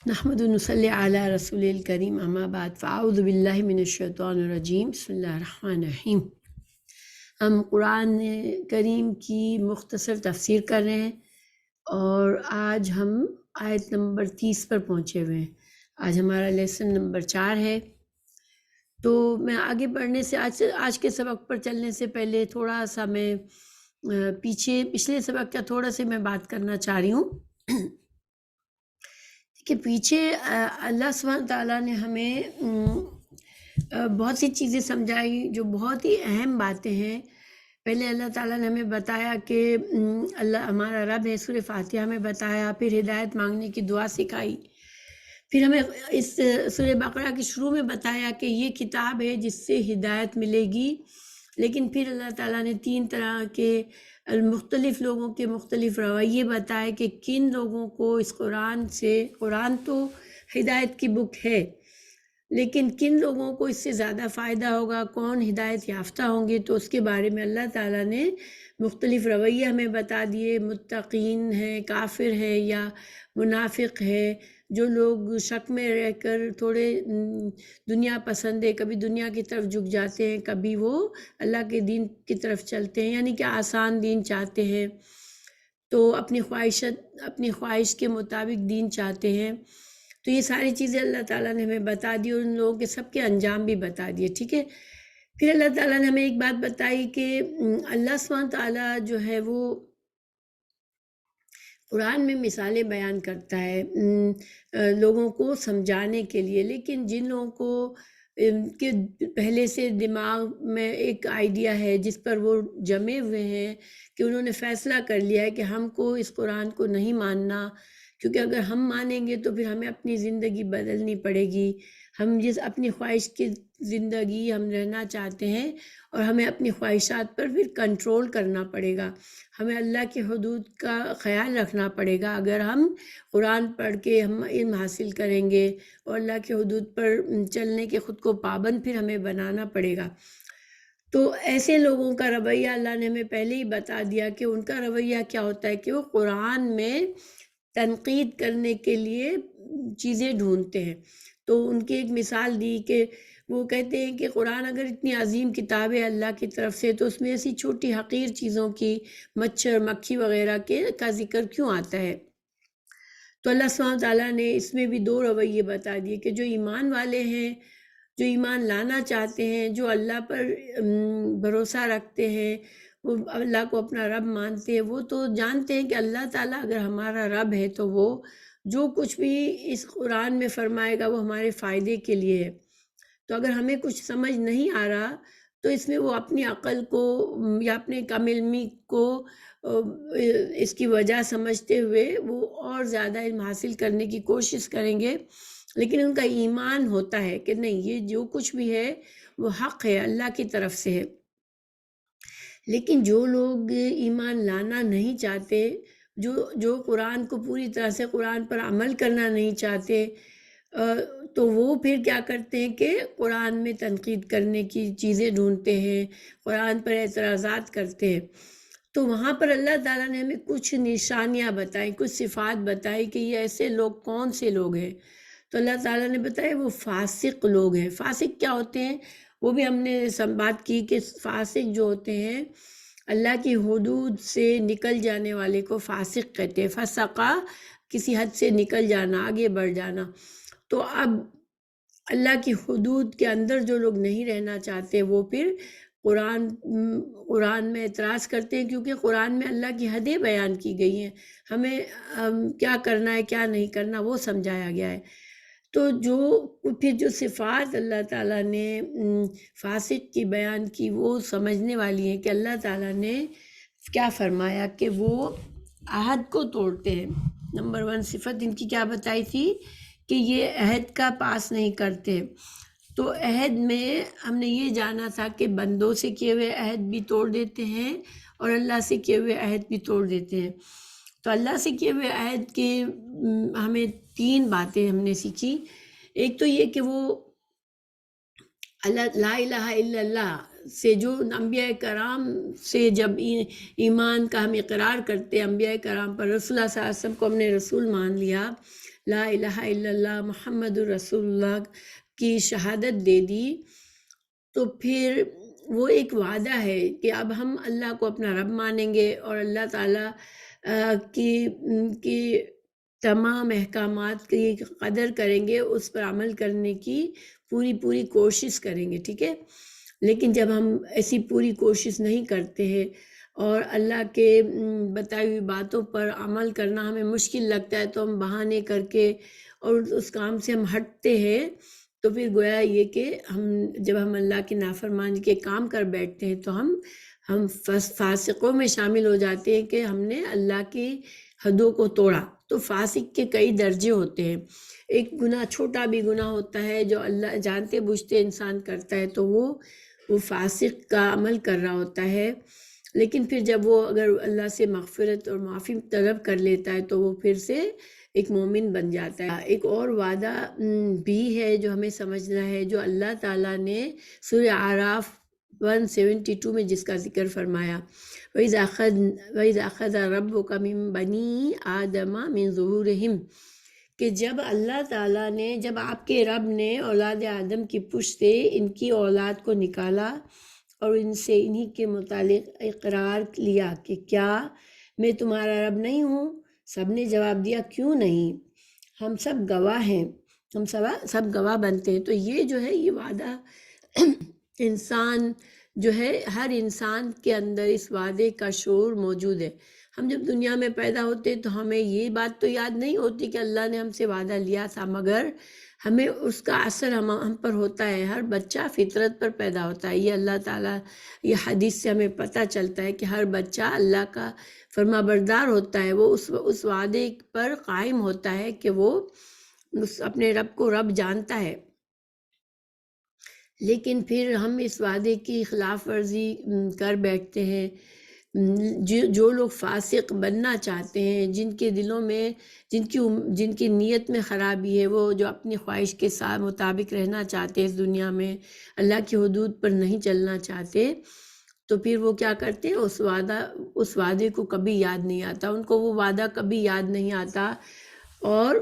نحمد و نصلی علی رسول الکریم اما بعد فاعوذ باللہ من الشیطان الرجیم بسم اللہ الرحمن الرحیم۔ ہم قرآن کریم کی مختصر تفسیر کر رہے ہیں اور آج ہم آیت نمبر 30 پر پہنچے ہوئے ہیں۔ آج ہمارا لیسن نمبر 4 ہے۔ تو میں آگے بڑھنے سے آج کے سبق پر چلنے سے پہلے تھوڑا سا میں پچھلے سبق کا تھوڑا سے میں بات کرنا چاہ رہی ہوں کہ پیچھے اللہ سبحانہ تعالیٰ نے ہمیں بہت سی چیزیں سمجھائی جو بہت ہی اہم باتیں ہیں۔ پہلے اللہ تعالیٰ نے ہمیں بتایا کہ اللہ ہمارا رب ہے، سورہ فاتحہ میں بتایا، پھر ہدایت مانگنے کی دعا سکھائی، پھر ہمیں اس سورہ بقرہ کے شروع میں بتایا کہ یہ کتاب ہے جس سے ہدایت ملے گی، لیکن پھر اللہ تعالیٰ نے 3 طرح کے مختلف لوگوں کے مختلف رویے بتائے کہ کن لوگوں کو اس قرآن تو ہدایت کی بک ہے، لیکن کن لوگوں کو اس سے زیادہ فائدہ ہوگا، کون ہدایت یافتہ ہوں گے، تو اس کے بارے میں اللہ تعالیٰ نے مختلف رویے ہمیں بتا دیے۔ متقین ہے، کافر ہے یا منافق ہے، جو لوگ شک میں رہ کر تھوڑے دنیا پسند ہے، کبھی دنیا کی طرف جھک جاتے ہیں، کبھی وہ اللہ کے دین کی طرف چلتے ہیں، یعنی کہ آسان دین چاہتے ہیں، تو اپنی خواہش کے مطابق دین چاہتے ہیں۔ تو یہ ساری چیزیں اللہ تعالیٰ نے ہمیں بتا دی اور ان لوگوں کے سب کے انجام بھی بتا دیے، ٹھیک ہے۔ پھر اللہ تعالیٰ نے ہمیں ایک بات بتائی کہ اللہ سبحانہ تعالیٰ جو ہے وہ قرآن میں مثالیں بیان کرتا ہے لوگوں کو سمجھانے کے لیے، لیکن جن لوگوں کو کہ پہلے سے دماغ میں ایک آئیڈیا ہے جس پر وہ جمے ہوئے ہیں کہ انہوں نے فیصلہ کر لیا ہے کہ ہم کو اس قرآن کو نہیں ماننا، کیونکہ اگر ہم مانیں گے تو پھر ہمیں اپنی زندگی بدلنی پڑے گی، ہم جس اپنی خواہش کی زندگی ہم رہنا چاہتے ہیں اور ہمیں اپنی خواہشات پر پھر کنٹرول کرنا پڑے گا، ہمیں اللہ کی حدود کا خیال رکھنا پڑے گا۔ اگر ہم قرآن پڑھ کے ہم علم حاصل کریں گے اور اللہ کی حدود پر چلنے کے خود کو پابند پھر ہمیں بنانا پڑے گا، تو ایسے لوگوں کا رویہ اللہ نے ہمیں پہلے ہی بتا دیا کہ ان کا رویہ کیا ہوتا ہے کہ وہ قرآن میں تنقید کرنے کے لیے چیزیں ڈھونڈتے ہیں۔ تو ان کی ایک مثال دی کہ وہ کہتے ہیں کہ قرآن اگر اتنی عظیم کتاب ہے اللہ کی طرف سے، تو اس میں ایسی چھوٹی حقیر چیزوں کی، مچھر مکھی وغیرہ کا ذکر کیوں آتا ہے؟ تو اللہ سبحانہ تعالیٰ نے اس میں بھی 2 رویے بتا دیے کہ جو ایمان والے ہیں، جو ایمان لانا چاہتے ہیں، جو اللہ پر بھروسہ رکھتے ہیں، وہ اللہ کو اپنا رب مانتے ہیں، وہ تو جانتے ہیں کہ اللہ تعالیٰ اگر ہمارا رب ہے تو وہ جو کچھ بھی اس قرآن میں فرمائے گا وہ ہمارے فائدے کے لیے ہے۔ تو اگر ہمیں کچھ سمجھ نہیں آ رہا تو اس میں وہ اپنی عقل کو یا اپنے کم علمی کو اس کی وجہ سمجھتے ہوئے وہ اور زیادہ علم حاصل کرنے کی کوشش کریں گے، لیکن ان کا ایمان ہوتا ہے کہ نہیں، یہ جو کچھ بھی ہے وہ حق ہے، اللہ کی طرف سے ہے۔ لیکن جو لوگ ایمان لانا نہیں چاہتے، جو قرآن کو پوری طرح سے قرآن پر عمل کرنا نہیں چاہتے، تو وہ پھر کیا کرتے ہیں کہ قرآن میں تنقید کرنے کی چیزیں ڈھونڈتے ہیں، قرآن پر اعتراضات کرتے ہیں۔ تو وہاں پر اللہ تعالیٰ نے ہمیں کچھ نشانیاں بتائیں، کچھ صفات بتائی کہ یہ ایسے لوگ کون سے لوگ ہیں۔ تو اللہ تعالیٰ نے بتایا وہ فاسق لوگ ہیں۔ فاسق کیا ہوتے ہیں وہ بھی ہم نے بات کی کہ فاسق جو ہوتے ہیں اللہ کی حدود سے نکل جانے والے کو فاسق کہتے ہیں۔ فسقہ کسی حد سے نکل جانا، آگے بڑھ جانا۔ تو اب اللہ کی حدود کے اندر جو لوگ نہیں رہنا چاہتے وہ پھر قرآن میں اعتراض کرتے ہیں، کیونکہ قرآن میں اللہ کی حدیں بیان کی گئی ہیں، ہمیں کیا کرنا ہے کیا نہیں کرنا وہ سمجھایا گیا ہے۔ تو پھر جو صفات اللہ تعالیٰ نے فاسق کی بیان کی وہ سمجھنے والی ہیں کہ اللہ تعالیٰ نے کیا فرمایا کہ وہ عہد کو توڑتے ہیں۔ نمبر 1 صفت ان کی کیا بتائی تھی کہ یہ عہد کا پاس نہیں کرتے۔ تو عہد میں ہم نے یہ جانا تھا کہ بندوں سے کیے ہوئے عہد بھی توڑ دیتے ہیں اور اللہ سے کیے ہوئے عہد بھی توڑ دیتے ہیں۔ تو اللہ سے کیے ہوئے عہد کے ہمیں 3 باتیں ہم نے سیکھی۔ ایک تو یہ کہ وہ اللہ لا الہ الا اللہ سے جو انبیاء کرام سے جب ایمان کا ہم اقرار کرتے، انبیاء کرام پر، رسول اللہ صلی اللہ علیہ وسلم کو ہم نے رسول مان لیا، لا الہ الا اللہ محمد الرسول اللہ کی شہادت دے دی، تو پھر وہ ایک وعدہ ہے کہ اب ہم اللہ کو اپنا رب مانیں گے اور اللہ تعالیٰ کی تمام احکامات کی قدر کریں گے، اس پر عمل کرنے کی پوری کوشش کریں گے، ٹھیک ہے۔ لیکن جب ہم ایسی پوری کوشش نہیں کرتے ہیں اور اللہ کے بتائی ہوئی باتوں پر عمل کرنا ہمیں مشکل لگتا ہے، تو ہم بہانے کر کے اور اس کام سے ہم ہٹتے ہیں، تو پھر گویا یہ کہ جب ہم اللہ کی نافرمانی کے کام کر بیٹھتے ہیں تو ہم فاسقوں میں شامل ہو جاتے ہیں کہ ہم نے اللہ کی حدوں کو توڑا۔ تو فاسق کے کئی درجے ہوتے ہیں، ایک گناہ چھوٹا بھی گناہ ہوتا ہے جو اللہ جانتے بوجھتے انسان کرتا ہے تو وہ فاسق کا عمل کر رہا ہوتا ہے، لیکن پھر جب وہ اگر اللہ سے مغفرت اور معافی طلب کر لیتا ہے تو وہ پھر سے ایک مومن بن جاتا ہے۔ ایک اور وعدہ بھی ہے جو ہمیں سمجھنا ہے، جو اللہ تعالیٰ نے سورہ اعراف 172 میں جس کا ذکر فرمایا، وَإِذْ أَخَذَ رَبُّكَ مِن بَنِي آدَمَ مِن ظُهُورِهِمْ، کہ جب اللہ تعالیٰ نے، جب آپ کے رب نے اولاد آدم کی پشت سے ان کی اولاد کو نکالا اور ان سے انہی کے متعلق اقرار لیا کہ کیا میں تمہارا رب نہیں ہوں؟ سب نے جواب دیا کیوں نہیں، ہم سب گواہ ہیں، ہم سب گواہ بنتے ہیں۔ تو یہ جو ہے یہ وعدہ انسان جو ہے، ہر انسان کے اندر اس وعدے کا شعور موجود ہے۔ ہم جب دنیا میں پیدا ہوتے تو ہمیں یہ بات تو یاد نہیں ہوتی کہ اللہ نے ہم سے وعدہ لیا تھا، مگر ہمیں اس کا اثر ہم پر ہوتا ہے۔ ہر بچہ فطرت پر پیدا ہوتا ہے، یہ اللہ تعالیٰ، یہ حدیث سے ہمیں پتہ چلتا ہے کہ ہر بچہ اللہ کا فرما بردار ہوتا ہے، وہ اس وعدے پر قائم ہوتا ہے کہ وہ اپنے رب کو رب جانتا ہے۔ لیکن پھر ہم اس وعدے کی خلاف ورزی کر بیٹھتے ہیں۔ جو لوگ فاسق بننا چاہتے ہیں، جن کے دلوں میں، جن کی نیت میں خرابی ہے، وہ جو اپنی خواہش کے ساتھ مطابق رہنا چاہتے ہیں اس دنیا میں، اللہ کی حدود پر نہیں چلنا چاہتے، تو پھر وہ کیا کرتے ہیں، اس وعدے کو کبھی یاد نہیں آتا، ان کو وہ وعدہ کبھی یاد نہیں آتا، اور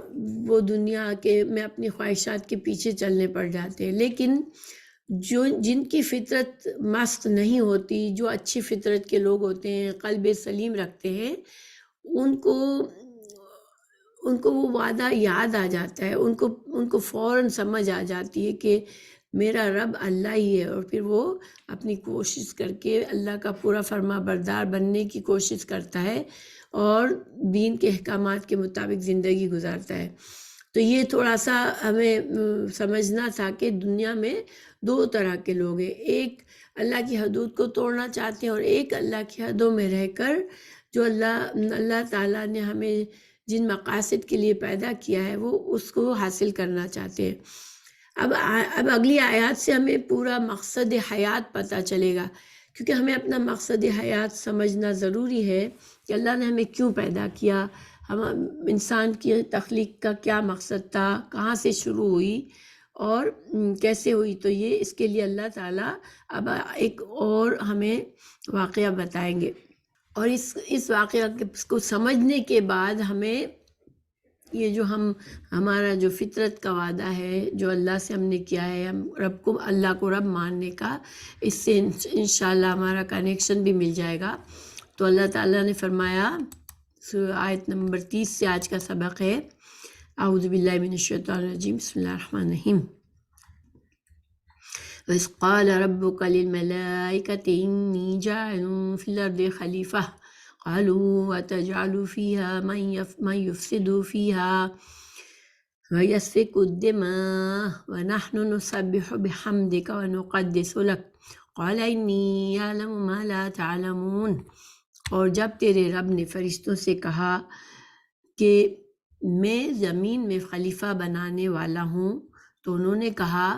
وہ دنیا میں اپنی خواہشات کے پیچھے چلنے پڑ جاتے ہیں۔ لیکن جن کی فطرت مست نہیں ہوتی، جو اچھی فطرت کے لوگ ہوتے ہیں، قلب سلیم رکھتے ہیں، ان کو وہ وعدہ یاد آ جاتا ہے، ان کو فوراً سمجھ آ جاتی ہے کہ میرا رب اللہ ہی ہے، اور پھر وہ اپنی کوشش کر کے اللہ کا پورا فرما بردار بننے کی کوشش کرتا ہے اور دین کے احکامات کے مطابق زندگی گزارتا ہے۔ تو یہ تھوڑا سا ہمیں سمجھنا تھا کہ دنیا میں دو طرح کے لوگ ہیں، ایک اللہ کی حدود کو توڑنا چاہتے ہیں، اور ایک اللہ کی حدوں میں رہ کر جو اللہ تعالیٰ نے ہمیں جن مقاصد کے لیے پیدا کیا ہے وہ اس کو حاصل کرنا چاہتے ہیں۔ اب اگلی آیات سے ہمیں پورا مقصد حیات پتہ چلے گا، کیونکہ ہمیں اپنا مقصد حیات سمجھنا ضروری ہے کہ اللہ نے ہمیں کیوں پیدا کیا، ہم انسان کی تخلیق کا کیا مقصد تھا، کہاں سے شروع ہوئی اور کیسے ہوئی۔ تو یہ اس کے لیے اللہ تعالیٰ اب ایک اور ہمیں واقعہ بتائیں گے، اور اس واقعہ کو سمجھنے کے بعد ہمیں یہ جو ہمارا جو فطرت کا وعدہ ہے جو اللہ سے ہم نے کیا ہے، ہم اللہ کو رب ماننے کا، اس سے انشاءاللہ ہمارا کنیکشن بھی مل جائے گا۔ تو اللہ تعالیٰ نے فرمایا، آیت نمبر 30 سے آج کا سبق ہے، اعوذ باللہ من الشیطان الرجیم، بسم اللہ الرحمن الرحیم۔ وَإِذْ قَالَ رَبُّكَ لِلْمَلَائِكَةِ إِنِّي جَاعِلٌ فِي الْأَرْضِ خَلِيفَةً قَالُوا وَتَجْعَلُ فِيهَا مَن يُفْسِدُ فِيهَا وَيَسْفِكُ الدِّمَاءَ وَنَحْنُ نُسَبِّحُ بِحَمْدِكَ وَنُقَدِّسُ لَكَ قَالَ إِنِّي أَعْلَمُ مَا لَا تَعْلَمُونَ۔ اور جب تیرے رب نے فرشتوں سے کہا کہ میں زمین میں خلیفہ بنانے والا ہوں، تو انہوں نے کہا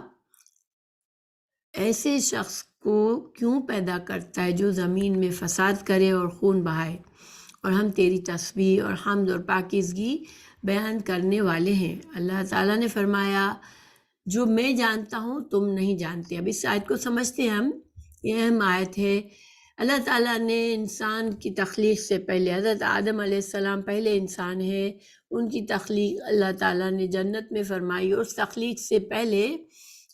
ایسے شخص کو کیوں پیدا کرتا ہے جو زمین میں فساد کرے اور خون بہائے، اور ہم تیری تسبیح اور حمد اور پاکیزگی بیان کرنے والے ہیں۔ اللہ تعالیٰ نے فرمایا جو میں جانتا ہوں تم نہیں جانتے۔ اب اس آیت کو سمجھتے ہیں ہم، یہ اہم آیت ہے، اللہ تعالیٰ نے انسان کی تخلیق سے پہلے، حضرت آدم علیہ السلام پہلے انسان ہیں، ان کی تخلیق اللہ تعالیٰ نے جنت میں فرمائی، اور اس تخلیق سے پہلے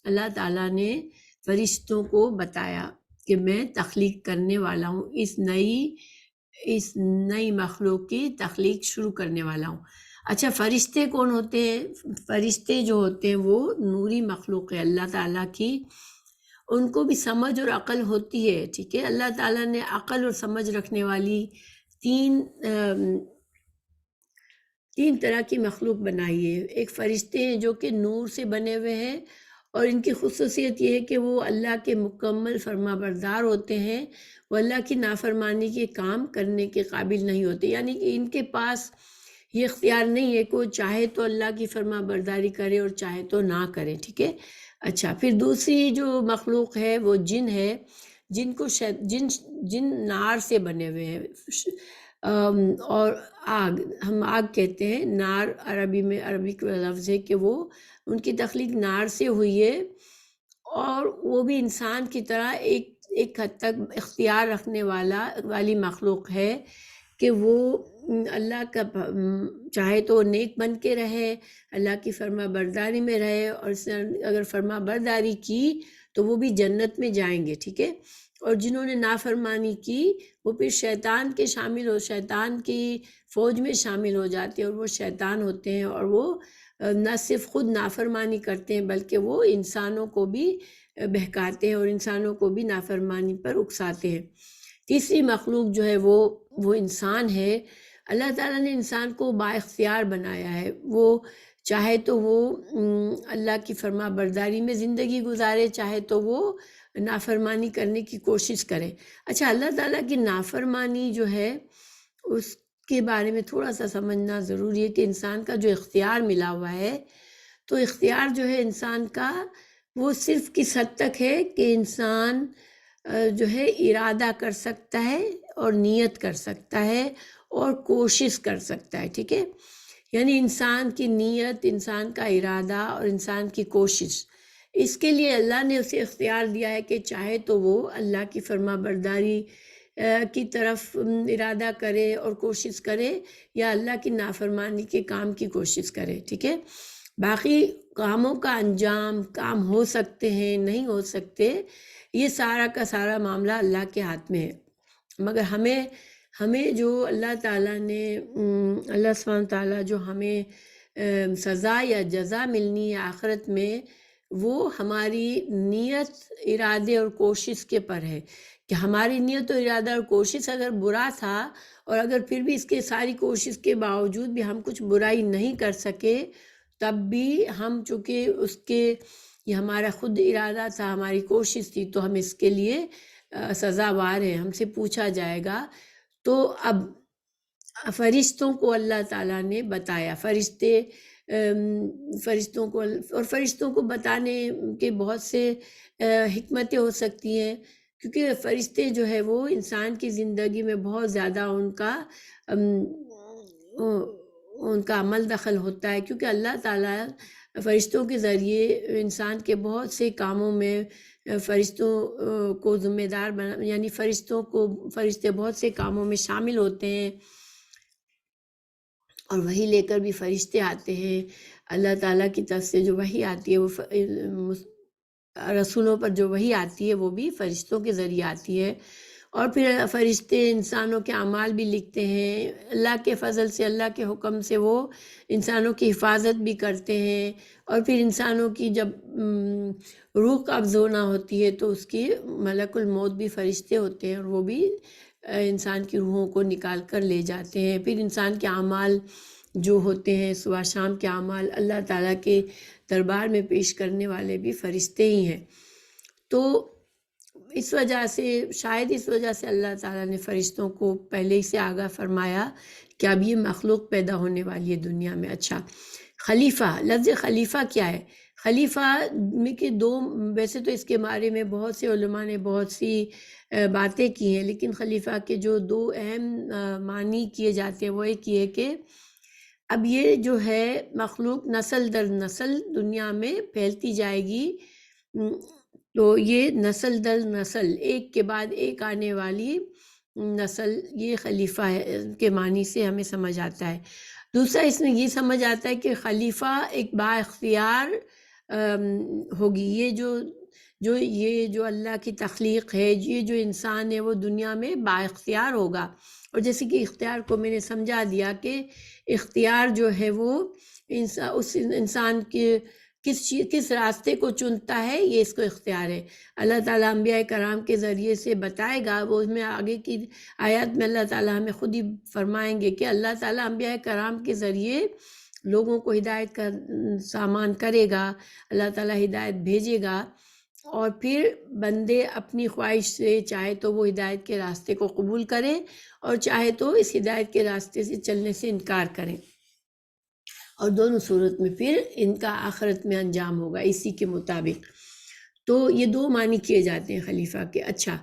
اللہ تعالیٰ نے فرشتوں کو بتایا کہ میں تخلیق کرنے والا ہوں، اس نئی مخلوق کی تخلیق شروع کرنے والا ہوں۔ اچھا، فرشتے کون ہوتے ہیں؟ فرشتے جو ہوتے ہیں وہ نوری مخلوق ہے اللہ تعالیٰ کی، ان کو بھی سمجھ اور عقل ہوتی ہے، ٹھیک ہے۔ اللہ تعالیٰ نے عقل اور سمجھ رکھنے والی تین طرح کی مخلوق بنائی ہے۔ ایک فرشتے ہیں جو کہ نور سے بنے ہوئے ہیں، اور ان کی خصوصیت یہ ہے کہ وہ اللہ کے مکمل فرما بردار ہوتے ہیں، وہ اللہ کی نافرمانی کے کام کرنے کے قابل نہیں ہوتے، یعنی کہ ان کے پاس یہ اختیار نہیں ہے کہ وہ چاہے تو اللہ کی فرما برداری کرے اور چاہے تو نہ کرے، ٹھیک ہے۔ اچھا، پھر دوسری جو مخلوق ہے وہ جن ہے، جن کو جن نار سے بنے ہوئے ہیں، اور آگ، ہم آگ کہتے ہیں، نار عربی میں عربک لفظ ہے کہ وہ ان کی تخلیق نار سے ہوئی ہے، اور وہ بھی انسان کی طرح ایک حد تک اختیار رکھنے والی مخلوق ہے کہ وہ اللہ کا چاہے تو نیک بن کے رہے، اللہ کی فرما برداری میں رہے، اور اگر فرما برداری کی تو وہ بھی جنت میں جائیں گے، ٹھیک ہے۔ اور جنہوں نے نافرمانی کی وہ پھر شیطان کی فوج میں شامل ہو جاتے ہیں، اور وہ شیطان ہوتے ہیں، اور وہ نہ صرف خود نافرمانی کرتے ہیں بلکہ وہ انسانوں کو بھی بہکاتے ہیں اور انسانوں کو بھی نافرمانی پر اکساتے ہیں۔ تیسری مخلوق جو ہے وہ انسان ہے۔ اللہ تعالیٰ نے انسان کو با اختیار بنایا ہے، وہ چاہے تو وہ اللہ کی فرما برداری میں زندگی گزارے، چاہے تو وہ نافرمانی کرنے کی کوشش کرے۔ اچھا، اللہ تعالیٰ کی نافرمانی جو ہے اس کے بارے میں تھوڑا سا سمجھنا ضروری ہے کہ انسان کا جو اختیار ملا ہوا ہے، تو اختیار جو ہے انسان کا وہ صرف کس حد تک ہے کہ انسان جو ہے ارادہ کر سکتا ہے اور نیت کر سکتا ہے اور کوشش کر سکتا ہے، ٹھیک ہے۔ یعنی انسان کی نیت، انسان کا ارادہ اور انسان کی کوشش، اس کے لیے اللہ نے اسے اختیار دیا ہے کہ چاہے تو وہ اللہ کی فرما برداری کی طرف ارادہ کرے اور کوشش کرے، یا اللہ کی نافرمانی کے کام کی کوشش کرے، ٹھیک ہے۔ باقی کاموں کا انجام، کام ہو سکتے ہیں نہیں ہو سکتے، یہ سارا کا سارا معاملہ اللہ کے ہاتھ میں ہے، مگر ہمیں جو اللہ تعالیٰ نے اللہ سبحانہ تعالیٰ جو ہمیں سزا یا جزا ملنی ہے آخرت میں، وہ ہماری نیت، ارادے اور کوشش کے پر ہے، کہ ہماری نیت و ارادہ اور کوشش اگر برا تھا، اور اگر پھر بھی اس کے ساری کوشش کے باوجود بھی ہم کچھ برائی نہیں کر سکے، تب بھی ہم چونکہ یہ ہمارا خود ارادہ تھا، ہماری کوشش تھی، تو ہم اس کے لیے سزاوار ہیں، ہم سے پوچھا جائے گا۔ تو اب فرشتوں کو اللہ تعالیٰ نے بتایا، فرشتوں کو بتانے کے بہت سے حکمتیں ہو سکتی ہیں، کیونکہ فرشتے جو ہے وہ انسان کی زندگی میں بہت زیادہ ان کا عمل دخل ہوتا ہے، کیونکہ اللہ تعالیٰ فرشتوں کے ذریعے انسان کے بہت سے کاموں میں فرشتوں کو ذمہ دار بنا، یعنی فرشتے بہت سے کاموں میں شامل ہوتے ہیں، اور وحی لے کر بھی فرشتے آتے ہیں۔ اللہ تعالیٰ کی طرف سے جو وحی آتی ہے، وہ رسولوں پر جو وحی آتی ہے وہ بھی فرشتوں کے ذریعے آتی ہے، اور پھر فرشتے انسانوں کے اعمال بھی لکھتے ہیں، اللہ کے فضل سے، اللہ کے حکم سے وہ انسانوں کی حفاظت بھی کرتے ہیں، اور پھر انسانوں کی جب روح قبض ہونا ہوتی ہے تو اس کی ملک الموت بھی فرشتے ہوتے ہیں، اور وہ بھی انسان کی روحوں کو نکال کر لے جاتے ہیں۔ پھر انسان کے اعمال جو ہوتے ہیں، صبح شام کے اعمال اللہ تعالیٰ کے دربار میں پیش کرنے والے بھی فرشتے ہی ہیں۔ تو شاید اس وجہ سے اللہ تعالیٰ نے فرشتوں کو پہلے ہی سے آگاہ فرمایا کہ اب یہ مخلوق پیدا ہونے والی ہے دنیا میں۔ اچھا، خلیفہ، لفظ خلیفہ کیا ہے؟ خلیفہ میں کہ ویسے تو اس کے بارے میں بہت سے علماء نے بہت سی باتیں کی ہیں، لیکن خلیفہ کے جو دو اہم معنی کیے جاتے ہیں، وہ ایک یہ کہ اب یہ جو ہے مخلوق نسل در نسل دنیا میں پھیلتی جائے گی، تو یہ نسل در نسل ایک کے بعد ایک آنے والی نسل یہ خلیفہ کے معنی سے ہمیں سمجھ آتا ہے۔ دوسرا اس میں یہ سمجھ آتا ہے کہ خلیفہ ایک با اختیار ہوگی۔ یہ جو اللہ کی تخلیق ہے، یہ جو انسان ہے وہ دنیا میں با اختیار ہوگا۔ اور جیسے کہ اختیار کو میں نے سمجھا دیا کہ اختیار جو ہے وہ اس انسان کے کس راستے کو چنتا ہے، یہ اس کو اختیار ہے۔ اللہ تعالیٰ انبیاء کرام کے ذریعے سے بتائے گا، وہ اس میں آگے کی آیات میں اللہ تعالیٰ ہمیں خود ہی فرمائیں گے کہ اللہ تعالیٰ انبیاء کرام کے ذریعے لوگوں کو ہدایت کا سامان کرے گا، اللہ تعالیٰ ہدایت بھیجے گا، اور پھر بندے اپنی خواہش سے چاہے تو وہ ہدایت کے راستے کو قبول کریں اور چاہے تو اس ہدایت کے راستے سے چلنے سے انکار کریں، اور دونوں صورت میں پھر ان کا آخرت میں انجام ہوگا اسی کے مطابق۔ تو یہ دو معنی کیے جاتے ہیں خلیفہ کے۔ اچھا،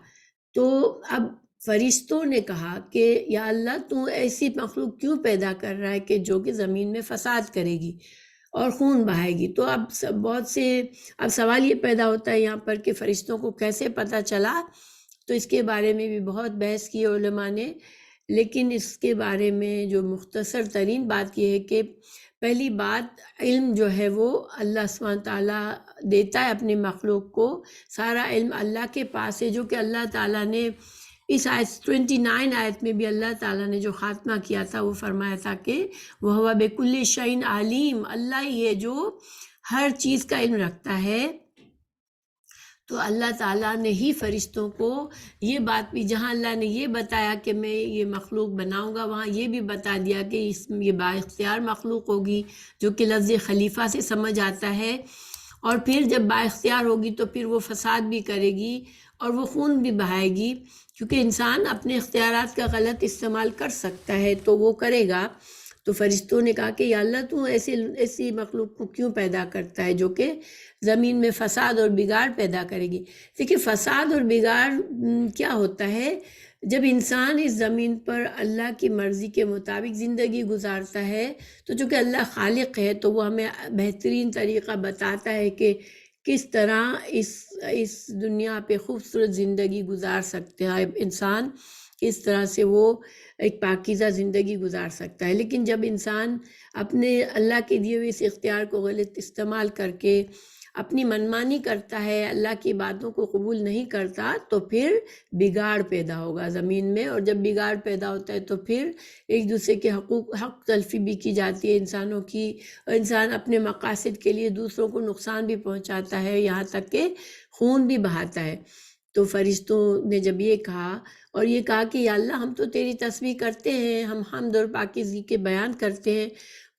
تو اب فرشتوں نے کہا کہ یا اللہ تو ایسی مخلوق کیوں پیدا کر رہا ہے کہ جو کہ زمین میں فساد کرے گی اور خون بہائے گی؟ تو اب اب سوال یہ پیدا ہوتا ہے یہاں پر کہ فرشتوں کو کیسے پتہ چلا؟ تو اس کے بارے میں بھی بہت بحث کی علماء نے، لیکن اس کے بارے میں جو مختصر ترین بات یہ ہے کہ پہلی بات، علم جو ہے وہ اللہ سبحانہ تعالیٰ دیتا ہے اپنی مخلوق کو، سارا علم اللہ کے پاس ہے، جو کہ اللہ تعالیٰ نے اس آیت 29 آیت میں بھی اللہ تعالیٰ نے جو خاتمہ کیا تھا وہ فرمایا تھا کہ وَهُوَ بِكُلِّ شَيْءٍ عَلِيمٌ، اللہ ہی ہے جو ہر چیز کا علم رکھتا ہے۔ تو اللہ تعالیٰ نے ہی فرشتوں کو یہ بات بھی، جہاں اللہ نے یہ بتایا کہ میں یہ مخلوق بناؤں گا، وہاں یہ بھی بتا دیا کہ یہ با اختیار مخلوق ہوگی، جو کہ لفظ خلیفہ سے سمجھ آتا ہے، اور پھر جب با اختیار ہوگی تو پھر وہ فساد بھی کرے گی اور وہ خون بھی بہائے گی، کیونکہ انسان اپنے اختیارات کا غلط استعمال کر سکتا ہے تو وہ کرے گا۔ تو فرشتوں نے کہا کہ یا اللہ تو ایسی مخلوق کو کیوں پیدا کرتا ہے جو کہ زمین میں فساد اور بگاڑ پیدا کرے گی؟ دیکھیے فساد اور بگاڑ کیا ہوتا ہے؟ جب انسان اس زمین پر اللہ کی مرضی کے مطابق زندگی گزارتا ہے تو چونکہ اللہ خالق ہے تو وہ ہمیں بہترین طریقہ بتاتا ہے کہ کس طرح اس دنیا پہ خوبصورت زندگی گزار سکتے ہیں انسان، کس طرح سے وہ ایک پاکیزہ زندگی گزار سکتا ہے۔ لیکن جب انسان اپنے اللہ کے دیے ہوئے اس اختیار کو غلط استعمال کر کے اپنی منمانی کرتا ہے، اللہ کی باتوں کو قبول نہیں کرتا، تو پھر بگاڑ پیدا ہوگا زمین میں، اور جب بگاڑ پیدا ہوتا ہے تو پھر ایک دوسرے کے حق تلفی بھی کی جاتی ہے انسانوں کی، اور انسان اپنے مقاصد کے لیے دوسروں کو نقصان بھی پہنچاتا ہے، یہاں تک کہ خون بھی بہاتا ہے۔ تو فرشتوں نے جب یہ کہا اور یہ کہا کہ یا اللہ ہم تو تیری تسبیح کرتے ہیں، ہم حمد اور پاکیزگی کے بیان کرتے ہیں،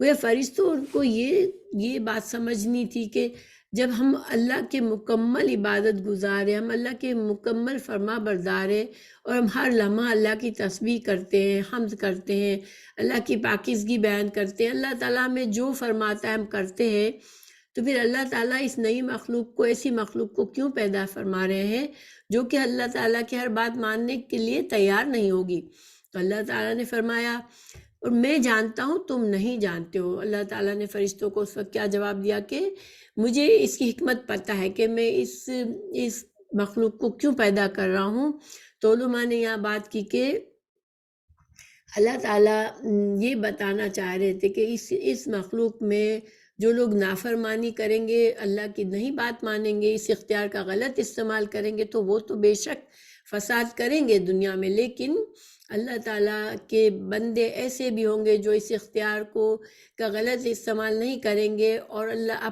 وہ فرشتوں کو یہ بات سمجھنی تھی کہ جب ہم اللہ کے مکمل عبادت گزار ہیں، ہم اللہ کے مکمل فرما بردار ہیں، اور ہم ہر لمحہ اللہ کی تسبیح کرتے ہیں، حمد کرتے ہیں، اللہ کی پاکیزگی بیان کرتے ہیں، اللہ تعالیٰ ہمیں جو فرماتا ہے ہم کرتے ہیں، تو پھر اللہ تعالیٰ اس نئی مخلوق کو، ایسی مخلوق کو کیوں پیدا فرما رہے ہیں جو کہ اللہ تعالیٰ کی ہر بات ماننے کے لیے تیار نہیں ہوگی؟ تو اللہ تعالیٰ نے فرمایا اور میں جانتا ہوں تم نہیں جانتے ہو۔ اللہ تعالیٰ نے فرشتوں کو اس وقت کیا جواب دیا کہ مجھے اس کی حکمت پتہ ہے کہ میں اس مخلوق کو کیوں پیدا کر رہا ہوں۔ تو علماء نے یہاں بات کی کہ اللہ تعالیٰ یہ بتانا چاہ رہے تھے کہ اس مخلوق میں جو لوگ نافرمانی کریں گے، اللہ کی نہیں بات مانیں گے، اس اختیار کا غلط استعمال کریں گے، تو وہ تو بے شک فساد کریں گے دنیا میں، لیکن اللہ تعالیٰ کے بندے ایسے بھی ہوں گے جو اس اختیار کا غلط استعمال نہیں کریں گے، اور اللہ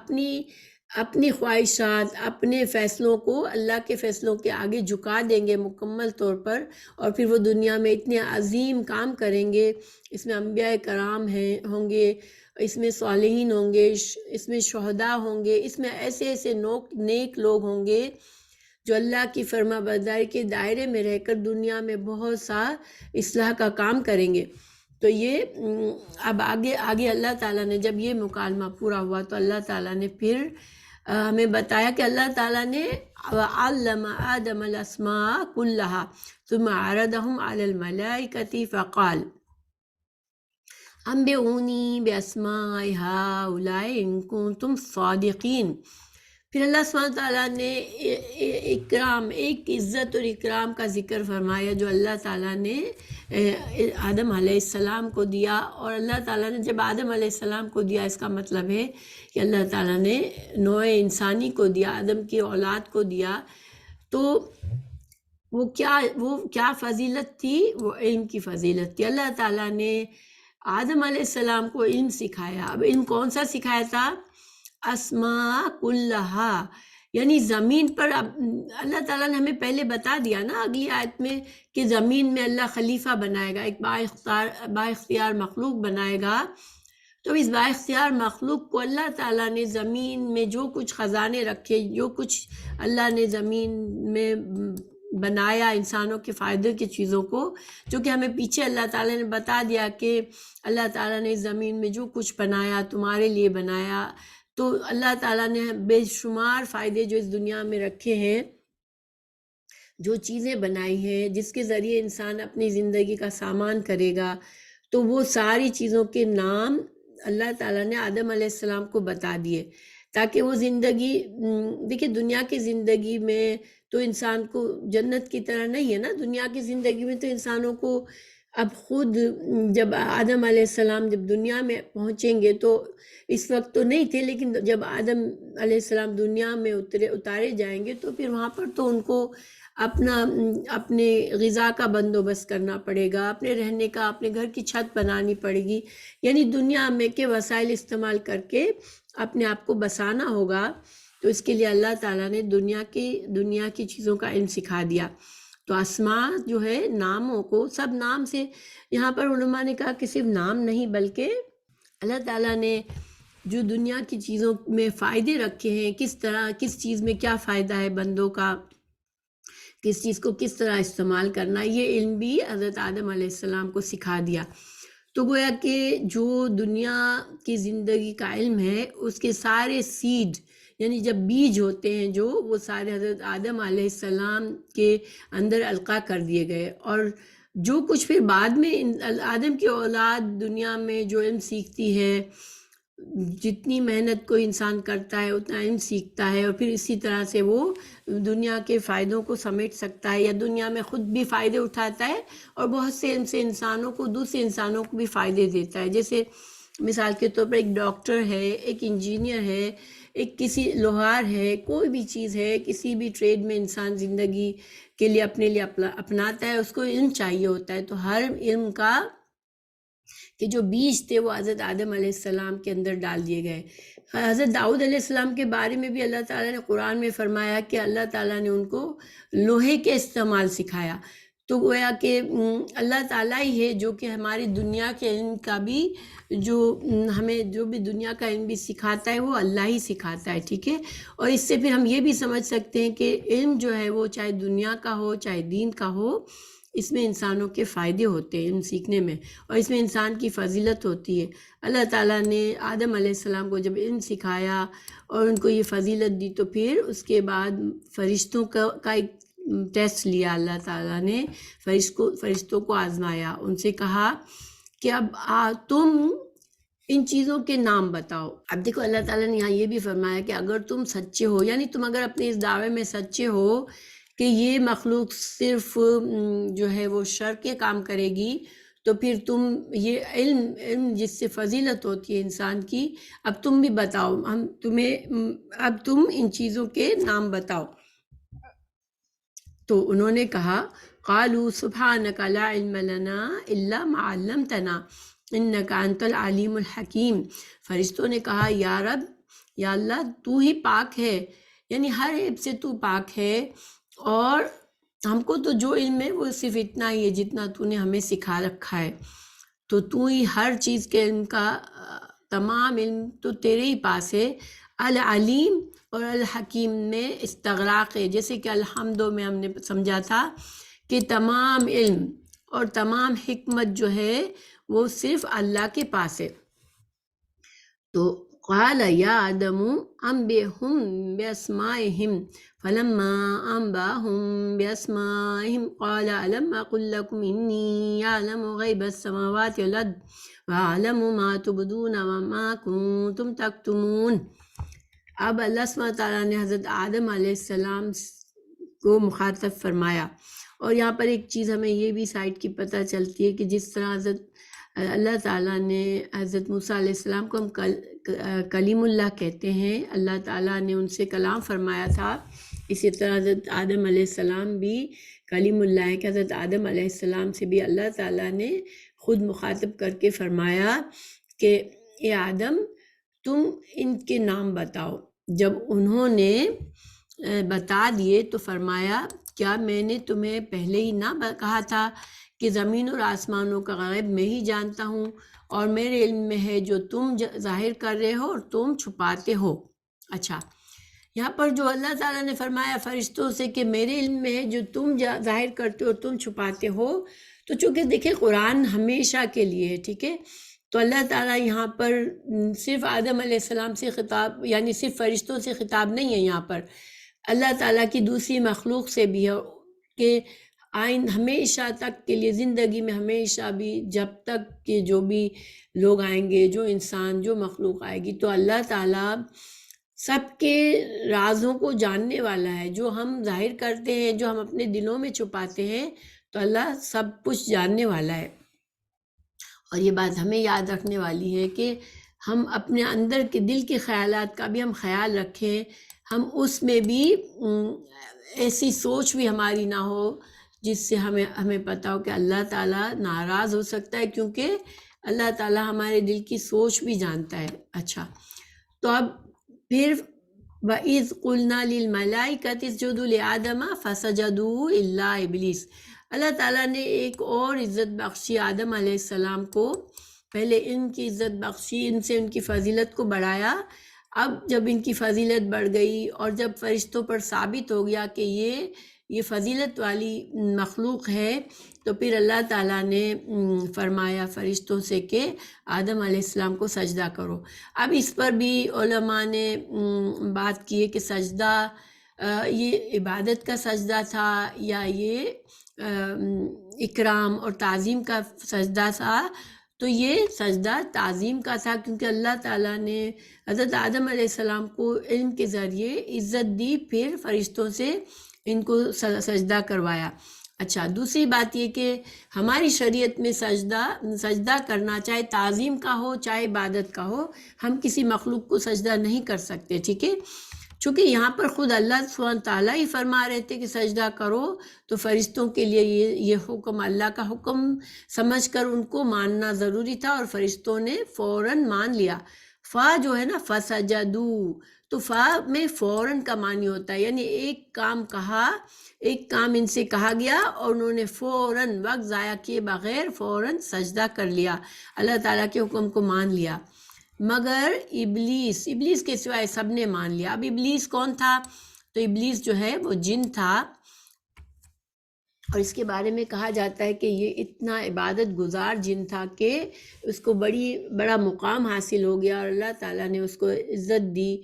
اپنی خواہشات، اپنے فیصلوں کو اللہ کے فیصلوں کے آگے جھکا دیں گے مکمل طور پر، اور پھر وہ دنیا میں اتنے عظیم کام کریں گے۔ اس میں انبیاء کرام ہوں گے، اس میں صالحین ہوں گے، اس میں شہداء ہوں گے، اس میں ایسے نیک لوگ ہوں گے جو اللہ کی فرما برداری کے دائرے میں رہ کر دنیا میں بہت سا اصلاح کا کام کریں گے۔ تو یہ اب آگے اللہ تعالیٰ نے جب یہ مکالمہ پورا ہوا تو اللہ تعالیٰ نے پھر ہمیں بتایا کہ اللہ تعالیٰ نے علم آدم الاسماء کلہا ثم عرضهم علی الملائکۃ فقال انبئونی باسماء ہؤلاء ان کنتم صادقین۔ پھر اللہ سبحانہ تعالیٰ نے اکرام، ایک عزت اور اکرام کا ذکر فرمایا جو اللہ تعالیٰ نے آدم علیہ السلام کو دیا. اور اللہ تعالیٰ نے جب آدم علیہ السلام کو دیا، اس کا مطلب ہے کہ اللہ تعالیٰ نے نوع انسانی کو دیا، آدم کی اولاد کو دیا. تو وہ کیا فضیلت تھی؟ وہ علم کی فضیلت تھی. اللہ تعالیٰ نے آدم علیہ السلام کو علم سکھایا. اب علم کون سا سکھایا تھا؟ اسماء کلہا، یعنی زمین پر. اب اللہ تعالیٰ نے ہمیں پہلے بتا دیا نا اگلی آیت میں کہ زمین میں اللہ خلیفہ بنائے گا، ایک با اختیار مخلوق بنائے گا. تو اس با اختیار مخلوق کو اللہ تعالیٰ نے زمین میں جو کچھ خزانے رکھے، جو کچھ اللہ نے زمین میں بنایا انسانوں کے فائدے کی چیزوں کو، جو کہ ہمیں پیچھے اللہ تعالیٰ نے بتا دیا کہ اللہ تعالیٰ نے زمین میں جو کچھ بنایا تمہارے لیے بنایا. تو اللہ تعالیٰ نے بے شمار فائدے جو اس دنیا میں رکھے ہیں، جو چیزیں بنائی ہیں جس کے ذریعے انسان اپنی زندگی کا سامان کرے گا، تو وہ ساری چیزوں کے نام اللہ تعالیٰ نے آدم علیہ السلام کو بتا دیے تاکہ وہ زندگی. دیکھیں دنیا کی زندگی میں تو انسان کو جنت کی طرح نہیں ہے نا. دنیا کی زندگی میں تو انسانوں کو اب خود جب آدم علیہ السلام جب دنیا میں پہنچیں گے تو اس وقت تو نہیں تھے، لیکن جب آدم علیہ السلام دنیا میں اتارے جائیں گے تو پھر وہاں پر تو ان کو اپنے غذا کا بندوبست کرنا پڑے گا، اپنے رہنے کا، اپنے گھر کی چھت بنانی پڑے گی، یعنی دنیا میں کے وسائل استعمال کر کے اپنے آپ کو بسانا ہوگا. تو اس کے لیے اللہ تعالیٰ نے دنیا کی چیزوں کا علم سکھا دیا. تو اسماء جو ہے ناموں کو، سب نام سے یہاں پر علماء نے کہا کہ صرف نام نہیں بلکہ اللہ تعالیٰ نے جو دنیا کی چیزوں میں فائدے رکھے ہیں، کس چیز میں کیا فائدہ ہے بندوں کا، کس چیز کو کس طرح استعمال کرنا، یہ علم بھی حضرت آدم علیہ السلام کو سکھا دیا. تو گویا کہ جو دنیا کی زندگی کا علم ہے اس کے سارے سیڈ، یعنی جب بیج ہوتے ہیں جو، وہ سارے حضرت آدم علیہ السلام کے اندر القاء کر دیے گئے. اور جو کچھ پھر بعد میں آدم کی اولاد دنیا میں جو علم سیکھتی ہے، جتنی محنت کوئی انسان کرتا ہے اتنا علم سیکھتا ہے، اور پھر اسی طرح سے وہ دنیا کے فائدوں کو سمیٹ سکتا ہے، یا دنیا میں خود بھی فائدے اٹھاتا ہے اور بہت سے علم سے انسانوں کو، دوسرے انسانوں کو بھی فائدے دیتا ہے. جیسے مثال کے طور پر ایک ڈاکٹر ہے، ایک انجینئر ہے، ایک کسی لوہار ہے، کوئی بھی چیز ہے، کسی بھی ٹریڈ میں انسان زندگی کے لیے اپنے لیے اپناتا ہے، اس کو علم چاہیے ہوتا ہے. تو ہر علم کا کہ جو بیج تھے وہ حضرت آدم علیہ السلام کے اندر ڈال دیے گئے. حضرت داؤد علیہ السلام کے بارے میں بھی اللہ تعالیٰ نے قرآن میں فرمایا کہ اللہ تعالیٰ نے ان کو لوہے کے استعمال سکھایا. تو گویا کہ اللہ تعالیٰ ہی ہے جو کہ ہماری دنیا کے علم کا بھی، جو ہمیں جو بھی دنیا کا علم بھی سکھاتا ہے وہ اللہ ہی سکھاتا ہے. ٹھیک ہے. اور اس سے پھر ہم یہ بھی سمجھ سکتے ہیں کہ علم جو ہے وہ چاہے دنیا کا ہو چاہے دین کا ہو، اس میں انسانوں کے فائدے ہوتے ہیں علم سیکھنے میں، اور اس میں انسان کی فضیلت ہوتی ہے. اللہ تعالیٰ نے آدم علیہ السلام کو جب علم سکھایا اور ان کو یہ فضیلت دی، تو پھر اس کے بعد فرشتوں کا ایک ٹیسٹ لیا. اللہ تعالیٰ نے فرشتوں کو آزمایا، ان سے کہا کہ اب تم ان چیزوں کے نام بتاؤ. اب دیکھو اللہ تعالیٰ نے یہاں یہ بھی فرمایا کہ اگر تم سچے ہو، یعنی تم اگر اپنے اس دعوے میں سچے ہو کہ یہ مخلوق صرف جو ہے وہ شر کے کام کرے گی، تو پھر تم یہ علم جس سے فضیلت ہوتی ہے انسان کی، اب تم بھی بتاؤ، اب تم ان چیزوں کے نام بتاؤ. تو انہوں نے کہا قالوا سبحانک لا علم لنا الا ما علمتنا انک انت العلیم الحکیم. فرشتوں نے کہا یا رب، یا اللہ، تو ہی پاک ہے، یعنی ہر عیب سے تو پاک ہے، اور ہم کو تو جو علم ہے وہ صرف اتنا ہی ہے جتنا تو نے ہمیں سکھا رکھا ہے. تو ہی ہر چیز کے علم کا، تمام علم تو تیرے ہی پاس ہے. العلیم اور الحکیم میں استغراق ہے، جیسے کہ الحمد میں ہم نے سمجھا تھا کہ تمام علم اور تمام حکمت جو ہے وہ صرف اللہ کے پاس ہے. تو قال یا آدم انبئہم باسمائہم فلما انبأهم باسمائہم قال الم اقل لکم انی اعلم غیب السماوات والارض واعلم ما تبدون وما کنتم تکتمون. اب اللہ سبحانہ تعالیٰ نے حضرت آدم علیہ السلام کو مخاطب فرمایا. اور یہاں پر ایک چیز ہمیں یہ بھی سائٹ کی پتہ چلتی ہے کہ جس طرح حضرت اللہ تعالیٰ نے حضرت موسیٰ علیہ السلام کو ہم کلیم اللہ کہتے ہیں، اللہ تعالیٰ نے ان سے کلام فرمایا تھا، اسی طرح حضرت آدم علیہ السلام بھی کلیم اللہ ہے کہ حضرت آدم علیہ السلام سے بھی اللہ تعالیٰ نے خود مخاطب کر کے فرمایا کہ اے آدم تم ان کے نام بتاؤ. جب انہوں نے بتا دیے تو فرمایا کیا میں نے تمہیں پہلے ہی نہ کہا تھا کہ زمین اور آسمانوں کا غیب میں ہی جانتا ہوں اور میرے علم میں ہے جو تم ظاہر کر رہے ہو اور تم چھپاتے ہو. اچھا، یہاں پر جو اللہ تعالیٰ نے فرمایا فرشتوں سے کہ میرے علم میں ہے جو تم ظاہر کرتے ہو اور تم چھپاتے ہو، تو چونکہ دیکھیں قرآن ہمیشہ کے لیے ہے، ٹھیک ہے، تو اللہ تعالیٰ یہاں پر صرف آدم علیہ السلام سے خطاب، یعنی صرف فرشتوں سے خطاب نہیں ہے، یہاں پر اللہ تعالیٰ کی دوسری مخلوق سے بھی ہے کہ ہمیشہ تک کے لیے زندگی میں ہمیشہ بھی جب تک کہ جو بھی لوگ آئیں گے، جو انسان، جو مخلوق آئے گی، تو اللہ تعالیٰ سب کے رازوں کو جاننے والا ہے. جو ہم ظاہر کرتے ہیں، جو ہم اپنے دلوں میں چھپاتے ہیں، تو اللہ سب کچھ جاننے والا ہے. اور یہ بات ہمیں یاد رکھنے والی ہے کہ ہم اپنے اندر کے دل کے خیالات کا بھی ہم خیال رکھیں، ہم اس میں بھی ایسی سوچ بھی ہماری نہ ہو جس سے ہمیں پتہ ہو کہ اللہ تعالیٰ ناراض ہو سکتا ہے، کیونکہ اللہ تعالیٰ ہمارے دل کی سوچ بھی جانتا ہے. اچھا، تو اب پھر وَإِذْ قُلْنَا لِلْمَلَائِكَةِ اسْجُدُوا لِآدَمَ فَسَجَدُوا إِلَّا إِبْلِيسَ. اللہ تعالیٰ نے ایک اور عزت بخشی آدم علیہ السلام کو. پہلے ان کی عزت بخشی، ان سے ان کی فضیلت کو بڑھایا. اب جب ان کی فضیلت بڑھ گئی اور جب فرشتوں پر ثابت ہو گیا کہ یہ فضیلت والی مخلوق ہے، تو پھر اللہ تعالیٰ نے فرمایا فرشتوں سے کہ آدم علیہ السلام کو سجدہ کرو. اب اس پر بھی علماء نے بات کی ہے کہ سجدہ یہ عبادت کا سجدہ تھا یا یہ اکرام اور تعظیم کا سجدہ تھا. تو یہ سجدہ تعظیم کا تھا، کیونکہ اللہ تعالیٰ نے حضرت آدم علیہ السلام کو علم کے ذریعے عزت دی، پھر فرشتوں سے ان کو سجدہ کروایا. اچھا، دوسری بات یہ کہ ہماری شریعت میں سجدہ کرنا چاہے تعظیم کا ہو چاہے عبادت کا ہو، ہم کسی مخلوق کو سجدہ نہیں کر سکتے، ٹھیک ہے. چونکہ یہاں پر خود اللہ سبحانہ تعالیٰ ہی فرما رہے تھے کہ سجدہ کرو، تو فرشتوں کے لیے یہ حکم اللہ کا حکم سمجھ کر ان کو ماننا ضروری تھا، اور فرشتوں نے فوراً مان لیا. فا جو ہے نا فسجدو، تو فا میں فوراً کا معنی ہوتا ہے، یعنی ایک کام کہا، ایک کام ان سے کہا گیا اور انہوں نے فوراً وقت ضائع کیے بغیر فوراً سجدہ کر لیا، اللہ تعالیٰ کے حکم کو مان لیا. مگر ابلیس کے سوائے سب نے مان لیا. اب ابلیس کون تھا؟ تو ابلیس جو ہے وہ جن تھا، اور اس کے بارے میں کہا جاتا ہے کہ یہ اتنا عبادت گزار جن تھا کہ اس کو بڑا مقام حاصل ہو گیا، اور اللہ تعالیٰ نے اس کو عزت دی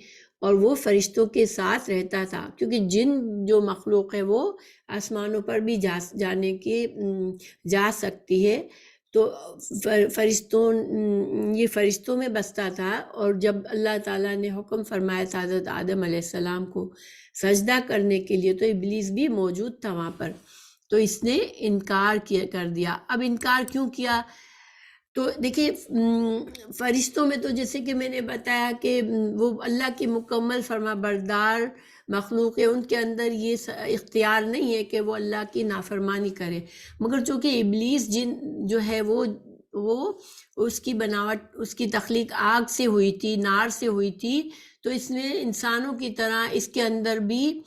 اور وہ فرشتوں کے ساتھ رہتا تھا. کیونکہ جن جو مخلوق ہے وہ آسمانوں پر بھی جا سکتی ہے، تو یہ فرشتوں میں بستا تھا. اور جب اللہ تعالیٰ نے حکم فرمایا تھا حضرت آدم علیہ السلام کو سجدہ کرنے کے لیے، تو ابلیس بھی موجود تھا وہاں پر، تو اس نے انکار کر دیا. اب انکار کیوں کیا؟ تو دیکھیں فرشتوں میں تو جیسے کہ میں نے بتایا کہ وہ اللہ کی مکمل فرما بردار مخلوق ہے، ان کے اندر یہ اختیار نہیں ہے کہ وہ اللہ کی نافرمانی کرے. مگر چونکہ ابلیس جن جو ہے وہ اس کی بناوٹ، اس کی تخلیق آگ سے ہوئی تھی، نار سے ہوئی تھی، تو اس میں انسانوں کی طرح اس کے اندر بھی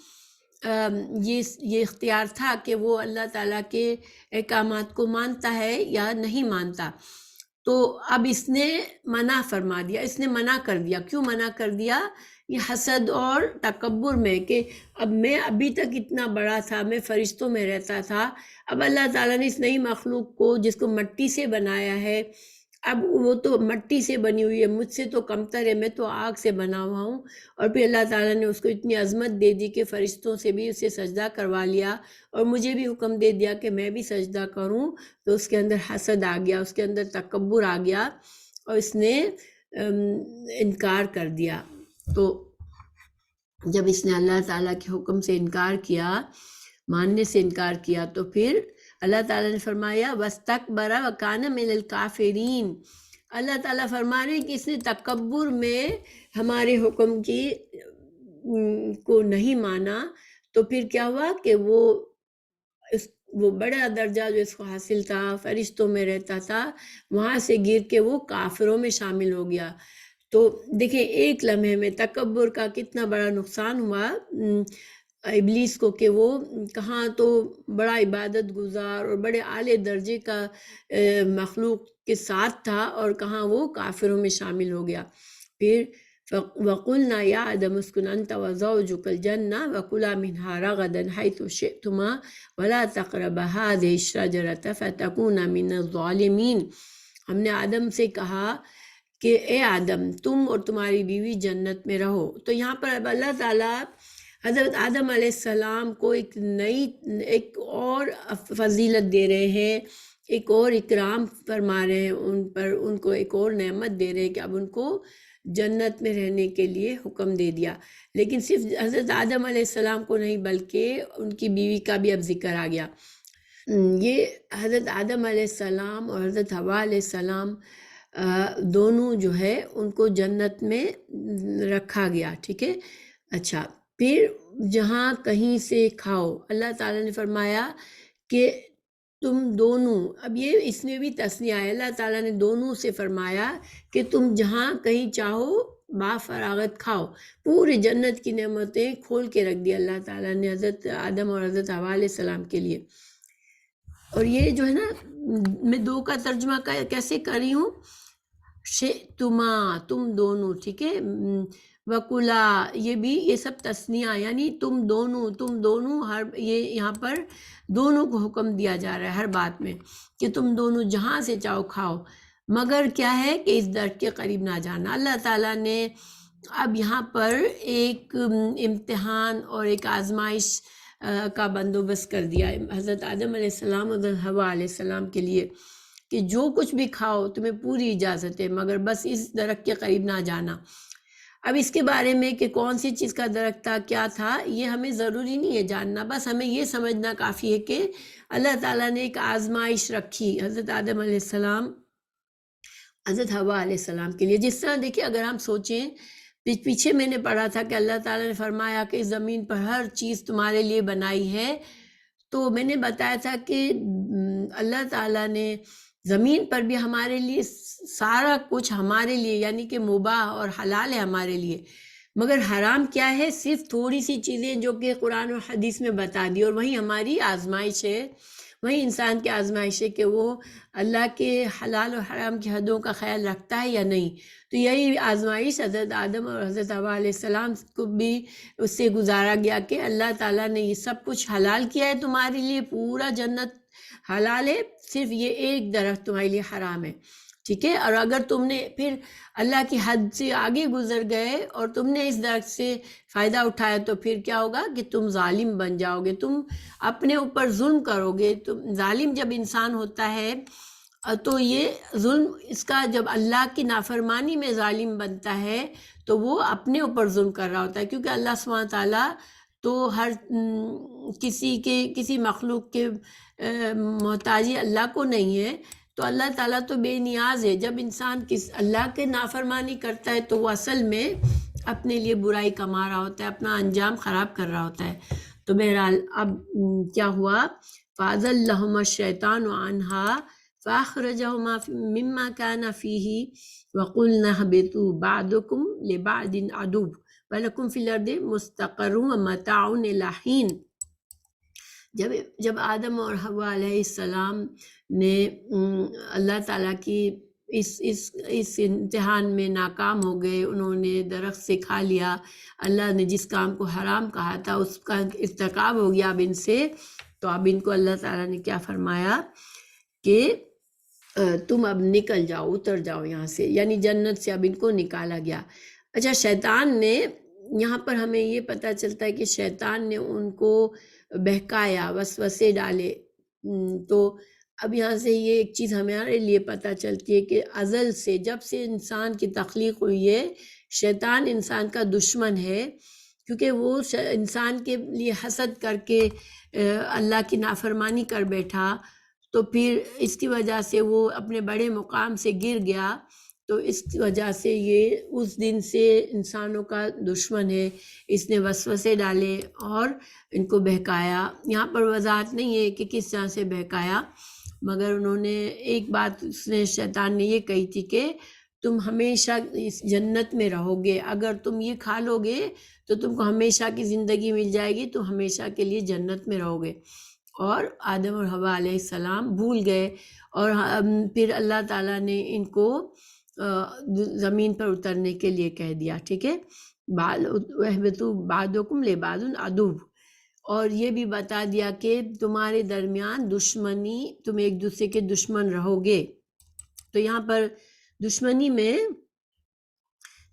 یہ اختیار تھا کہ وہ اللہ تعالیٰ کے احکامات کو مانتا ہے یا نہیں مانتا. تو اب اس نے منع فرما دیا، اس نے منع کر دیا. کیوں منع کر دیا؟ یہ حسد اور تکبر میں، کہ اب میں ابھی تک اتنا بڑا تھا، میں فرشتوں میں رہتا تھا، اب اللہ تعالیٰ نے اس نئی مخلوق کو جس کو مٹی سے بنایا ہے، اب وہ تو مٹی سے بنی ہوئی ہے، مجھ سے تو کمتر ہے، میں تو آگ سے بنا ہوا ہوں. اور پھر اللہ تعالیٰ نے اس کو اتنی عظمت دے دی کہ فرشتوں سے بھی اسے سجدہ کروا لیا، اور مجھے بھی حکم دے دیا کہ میں بھی سجدہ کروں. تو اس کے اندر حسد آ گیا، اس کے اندر تکبر آ گیا، اور اس نے انکار کر دیا. تو جب اس نے اللہ تعالیٰ کے حکم سے انکار کیا، ماننے سے انکار کیا، تو پھر اللہ تعالیٰ نے فرمایا وَاسْتَكْبَرَ وَكَانَ مِنَ الْكَافِرِينَ۔ اللہ تعالیٰ فرما رہے ہیں کہ اس نے تکبر میں ہمارے حکم کی کو نہیں مانا، تو پھر کیا ہوا کہ وہ بڑا درجہ جو اس کو حاصل تھا، فرشتوں میں رہتا تھا، وہاں سے گر کے وہ کافروں میں شامل ہو گیا۔ تو دیکھیں ایک لمحے میں تکبر کا کتنا بڑا نقصان ہوا ابلیس کو، کہ وہ کہاں تو بڑا عبادت گزار اور بڑے اعلیٰ درجے کا مخلوق کے ساتھ تھا، اور کہاں وہ کافروں میں شامل ہو گیا۔ پھر وَقُلْنَا يَا آدَمُ اسْكُنْ أَنْتَ وَزَوْجُكَ الْجَنَّةَ وَكُلَا مِنْهَا رَغَدًا حَيْثُ شِئْتُمَا وَلَا تَقْرَبَا هَٰذِهِ الشَّجَرَةَ فَتَكُونَا مِنَ الظَّالِمِينَ۔ ہم نے آدم سے کہا کہ اے آدم، تم اور تمہاری بیوی جنت میں رہو۔ تو یہاں پر اب اللہ تعالیٰ حضرت آدم علیہ السلام کو ایک اور فضیلت دے رہے ہیں، ایک اور اکرام فرما رہے ہیں ان پر، ان کو ایک اور نعمت دے رہے ہیں کہ اب ان کو جنت میں رہنے کے لیے حکم دے دیا۔ لیکن صرف حضرت آدم علیہ السلام کو نہیں بلکہ ان کی بیوی کا بھی اب ذکر آ گیا۔ یہ حضرت آدم علیہ السلام اور حضرت حوا علیہ السلام دونوں جو ہے ان کو جنت میں رکھا گیا، ٹھیک ہے۔ اچھا، پھر جہاں کہیں سے کھاؤ، اللہ تعالیٰ نے فرمایا کہ تم دونوں، اب یہ اس میں بھی تثنیہ ہے، اللہ تعالیٰ نے دونوں سے فرمایا کہ تم جہاں کہیں چاہو با فراغت کھاؤ۔ پورے جنت کی نعمتیں کھول کے رکھ دی اللہ تعالیٰ نے حضرت آدم اور حضرت حوا علیہ السلام کے لیے۔ اور یہ جو ہے نا، میں دو کا ترجمہ کیسے کر رہی ہوں، شئتما، تم دونوں، ٹھیک ہے، وکلا، یہ بھی، یہ سب تثنیہ، یعنی تم دونوں ہر، یہ یہاں پر دونوں کو حکم دیا جا رہا ہے ہر بات میں کہ تم دونوں جہاں سے چاہو کھاؤ، مگر کیا ہے کہ اس درخت کے قریب نہ جانا۔ اللہ تعالیٰ نے اب یہاں پر ایک امتحان اور ایک آزمائش کا بندوبست کر دیا حضرت آدم علیہ السلام اور حضرت حوا علیہ السلام کے لیے کہ جو کچھ بھی کھاؤ تمہیں پوری اجازت ہے، مگر بس اس درخت کے قریب نہ جانا۔ اب اس کے بارے میں کہ کون سی چیز کا درخت تھا، کیا تھا، یہ ہمیں ضروری نہیں ہے جاننا، بس ہمیں یہ سمجھنا کافی ہے کہ اللہ تعالیٰ نے ایک آزمائش رکھی حضرت آدم علیہ السلام، حضرت حوا علیہ السلام کے لیے۔ جس طرح دیکھیں، اگر ہم سوچیں، پیچھے میں نے پڑھا تھا کہ اللہ تعالیٰ نے فرمایا کہ اس زمین پر ہر چیز تمہارے لیے بنائی ہے، تو میں نے بتایا تھا کہ اللہ تعالیٰ نے زمین پر بھی ہمارے لیے سارا کچھ ہمارے لیے، یعنی کہ مباح اور حلال ہے ہمارے لیے، مگر حرام کیا ہے، صرف تھوڑی سی چیزیں جو کہ قرآن اور حدیث میں بتا دی، اور وہی ہماری آزمائش ہے، وہی انسان کی آزمائش ہے کہ وہ اللہ کے حلال اور حرام کی حدوں کا خیال رکھتا ہے یا نہیں۔ تو یہی آزمائش حضرت آدم اور حضرت حوا علیہ السلام کو بھی اس سے گزارا گیا کہ اللہ تعالیٰ نے یہ سب کچھ حلال کیا ہے تمہارے لیے، پورا جنت حلال ہے، صرف یہ ایک درخت تمہارے لیے حرام ہے، ٹھیک ہے۔ اور اگر تم نے پھر اللہ کی حد سے آگے گزر گئے اور تم نے اس درخت سے فائدہ اٹھایا، تو پھر کیا ہوگا کہ تم ظالم بن جاؤ گے، تم اپنے اوپر ظلم کرو گے۔ تم ظالم جب انسان ہوتا ہے تو یہ ظلم، اس کا جب اللہ کی نافرمانی میں ظالم بنتا ہے تو وہ اپنے اوپر ظلم کر رہا ہوتا ہے، کیونکہ اللہ سبحانہ تعالیٰ تو ہر کسی مخلوق کے محتاجی اللہ کو نہیں ہے، تو اللہ تعالیٰ تو بے نیاز ہے۔ جب انسان اللہ کے نافرمانی کرتا ہے تو وہ اصل میں اپنے لیے برائی کما رہا ہوتا ہے، اپنا انجام خراب کر رہا ہوتا ہے۔ تو بہرحال اب کیا ہوا، فَأَزَلَّهُمَا الشَّيْطَانُ عَنْهَا فَأَخْرَجَهُمَا مِمَّا كَانَ فِيهِ وَقُلْنَا اهْبِطُوا بَعْضُكُمْ لِبَعْضٍ عَدُوٌّ وَلَكُمْ فِي الْأَرْضِ مُسْتَقَرٌّ وَمَتَاعٌ إِلَىٰ حِينٍ۔ جب آدم اور حوا علیہ السلام نے اللہ تعالیٰ کی اس امتحان میں ناکام ہو گئے، انہوں نے درخت سے کھا لیا، اللہ نے جس کام کو حرام کہا تھا اس کا ارتکاب ہو گیا اب ان سے، تو اب ان کو اللہ تعالیٰ نے کیا فرمایا کہ تم اب نکل جاؤ، اتر جاؤ یہاں سے، یعنی جنت سے اب ان کو نکالا گیا۔ اچھا، شیطان نے، یہاں پر ہمیں یہ پتہ چلتا ہے کہ شیطان نے ان کو بہکایا، وسوسے ڈالے۔ تو اب یہاں سے یہ ایک چیز ہمارے لیے پتہ چلتی ہے کہ ازل سے، جب سے انسان کی تخلیق ہوئی ہے، شیطان انسان کا دشمن ہے، کیونکہ وہ انسان کے لیے حسد کر کے اللہ کی نافرمانی کر بیٹھا، تو پھر اس کی وجہ سے وہ اپنے بڑے مقام سے گر گیا، تو اس کی وجہ سے یہ اس دن سے انسانوں کا دشمن ہے۔ اس نے وسوسے ڈالے اور ان کو بہکایا۔ یہاں پر وضاحت نہیں ہے کہ کس طرح سے بہکایا، مگر انہوں نے ایک بات، اس نے شیطان نے یہ کہی تھی کہ تم ہمیشہ اس جنت میں رہو گے، اگر تم یہ کھا لو گے تو تم کو ہمیشہ کی زندگی مل جائے گی، تم ہمیشہ کے لیے جنت میں رہو گے۔ اور آدم اور حوا علیہ السلام بھول گئے، اور پھر اللہ تعالیٰ نے ان کو زمین پر اترنے کے لیے کہہ دیا، ٹھیک ہے، وَاهْبِطُوا بَعْضُكُمْ لِبَعْضٍ عَدُوٌّ، اور یہ بھی بتا دیا کہ تمہارے درمیان دشمنی، تم ایک دوسرے کے دشمن رہو گے۔ تو یہاں پر دشمنی میں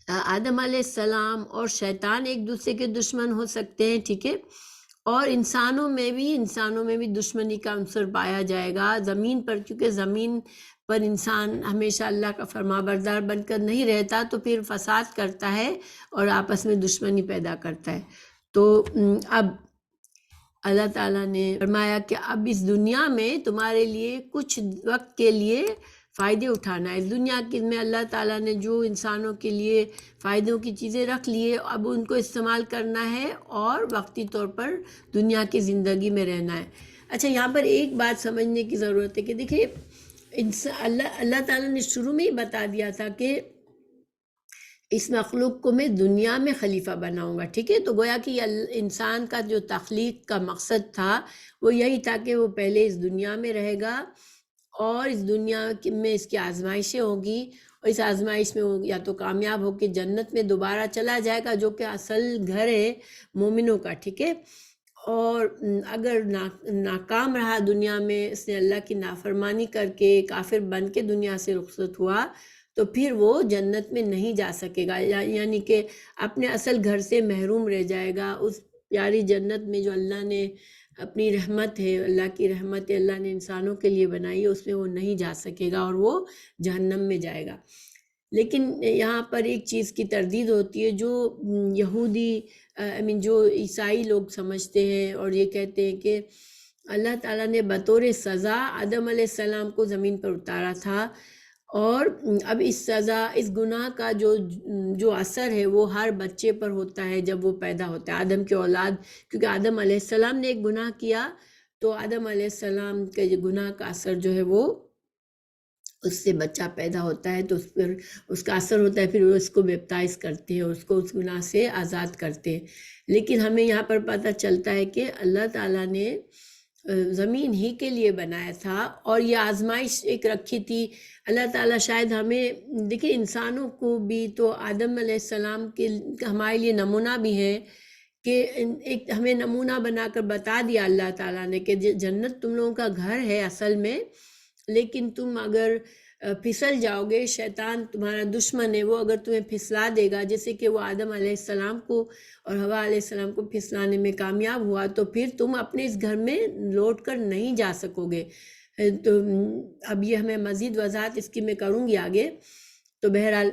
آدم علیہ السلام اور شیطان ایک دوسرے کے دشمن ہو سکتے ہیں، ٹھیک ہے، اور انسانوں میں بھی دشمنی کا عنصر پایا جائے گا زمین پر، کیونکہ زمین پر انسان ہمیشہ اللہ کا فرما بردار بن کر نہیں رہتا، تو پھر فساد کرتا ہے اور آپس میں دشمنی پیدا کرتا ہے۔ تو اب اللہ تعالیٰ نے فرمایا کہ اب اس دنیا میں تمہارے لیے کچھ وقت کے لیے فائدے اٹھانا ہے۔ اس دنیا میں اللہ تعالیٰ نے جو انسانوں کے لیے فائدوں کی چیزیں رکھ لیے، اب ان کو استعمال کرنا ہے اور وقتی طور پر دنیا کی زندگی میں رہنا ہے۔ اچھا، یہاں پر ایک بات سمجھنے کی ضرورت ہے کہ دیکھیے، اللہ تعالیٰ نے شروع میں ہی بتا دیا تھا کہ اس مخلوق کو میں دنیا میں خلیفہ بناؤں گا، ٹھیک ہے، تو گویا کہ انسان کا جو تخلیق کا مقصد تھا وہ یہی تھا کہ وہ پہلے اس دنیا میں رہے گا، اور اس دنیا میں اس کی آزمائشیں ہوگی، اور اس آزمائش میں وہ یا تو کامیاب ہو کے جنت میں دوبارہ چلا جائے گا، جو کہ اصل گھر ہے مومنوں کا، ٹھیک ہے، اور اگر ناکام رہا دنیا میں، اس نے اللہ کی نافرمانی کر کے کافر بن کے دنیا سے رخصت ہوا، تو پھر وہ جنت میں نہیں جا سکے گا، یعنی کہ اپنے اصل گھر سے محروم رہ جائے گا۔ اس پیاری جنت میں جو اللہ نے اپنی رحمت ہے، اللہ کی رحمت ہے، اللہ نے انسانوں کے لیے بنائی ہے، اس میں وہ نہیں جا سکے گا اور وہ جہنم میں جائے گا۔ لیکن یہاں پر ایک چیز کی تردید ہوتی ہے، جو یہودی جو عیسائی لوگ سمجھتے ہیں اور یہ کہتے ہیں کہ اللہ تعالیٰ نے بطور سزا آدم علیہ السلام کو زمین پر اتارا تھا، اور اب اس سزا، اس گناہ کا جو اثر ہے وہ ہر بچے پر ہوتا ہے جب وہ پیدا ہوتا ہے، آدم کی اولاد، کیونکہ آدم علیہ السلام نے ایک گناہ کیا، تو آدم علیہ السلام کے گناہ کا اثر جو ہے وہ اس سے بچہ پیدا ہوتا ہے، تو اس پر اس کا اثر ہوتا ہے، پھر وہ اس کو بیپتائز کرتے ہیں، اس کو اس گناہ سے آزاد کرتے ہیں۔ لیکن ہمیں یہاں پر پتہ چلتا ہے کہ اللہ تعالیٰ نے زمین ہی کے لیے بنایا تھا، اور یہ آزمائش ایک رکھی تھی۔ اللہ تعالیٰ شاید ہمیں، دیکھیں انسانوں کو بھی تو آدم علیہ السلام کے ہمارے لیے نمونہ بھی ہے، کہ ایک ہمیں نمونہ بنا کر بتا دیا اللہ تعالیٰ نے کہ جنت تم لوگوں کا گھر ہے اصل میں، لیکن تم اگر پھسل جاؤ گے، شیطان تمہارا دشمن ہے، وہ اگر تمہیں پھسلا دے گا، جیسے کہ وہ آدم علیہ السلام کو اور حوا علیہ السلام کو پھسلانے میں کامیاب ہوا، تو پھر تم اپنے اس گھر میں لوٹ کر نہیں جا سکو گے۔ تو اب یہ ہمیں مزید وضاحت اس کی میں کروں گی آگے۔ تو بہرحال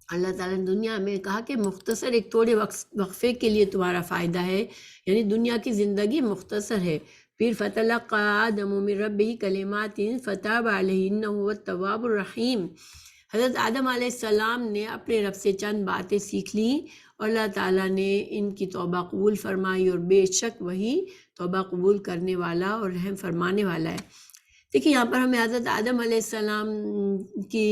اللہ تعالیٰ نے دنیا میں کہا کہ مختصر ایک تھوڑے وقفے کے لیے تمہارا فائدہ ہے، یعنی دنیا کی زندگی مختصر ہے۔ پھر فَتَلَقَّىٰ آدَمُ مِن رَّبِّهِ كَلِمَاتٍ فَتَابَ عَلَيْهِ إِنَّهُ هُوَ التَّوَّابُ الرَّحِيمُ۔ حضرت آدم علیہ السلام نے اپنے رب سے چند باتیں سیکھ لیں، اور اللہ تعالیٰ نے ان کی توبہ قبول فرمائی، اور بے شک وہی توبہ قبول کرنے والا اور رحم فرمانے والا ہے۔ دیکھیں یہاں پر ہمیں حضرت آدم علیہ السلام کی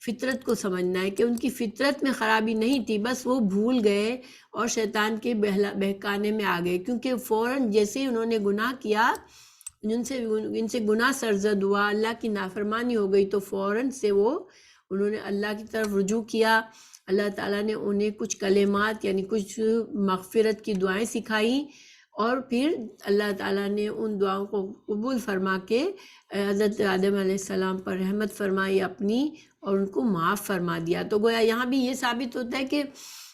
فطرت کو سمجھنا ہے کہ ان کی فطرت میں خرابی نہیں تھی، بس وہ بھول گئے اور شیطان کے بہکانے میں آ گئے، کیونکہ فوراً جیسے ہی انہوں نے گناہ کیا، ان سے گناہ سرزد ہوا، اللہ کی نافرمانی ہو گئی، تو فوراً سے انہوں نے اللہ کی طرف رجوع کیا۔ اللہ تعالیٰ نے انہیں کچھ کلمات، یعنی کچھ مغفرت کی دعائیں سکھائیں، اور پھر اللہ تعالیٰ نے ان دعاؤں کو قبول فرما کے حضرت آدم علیہ السلام پر رحمت فرمائی اپنی، اور ان کو معاف فرما دیا۔ تو گویا یہاں بھی یہ ثابت ہوتا ہے کہ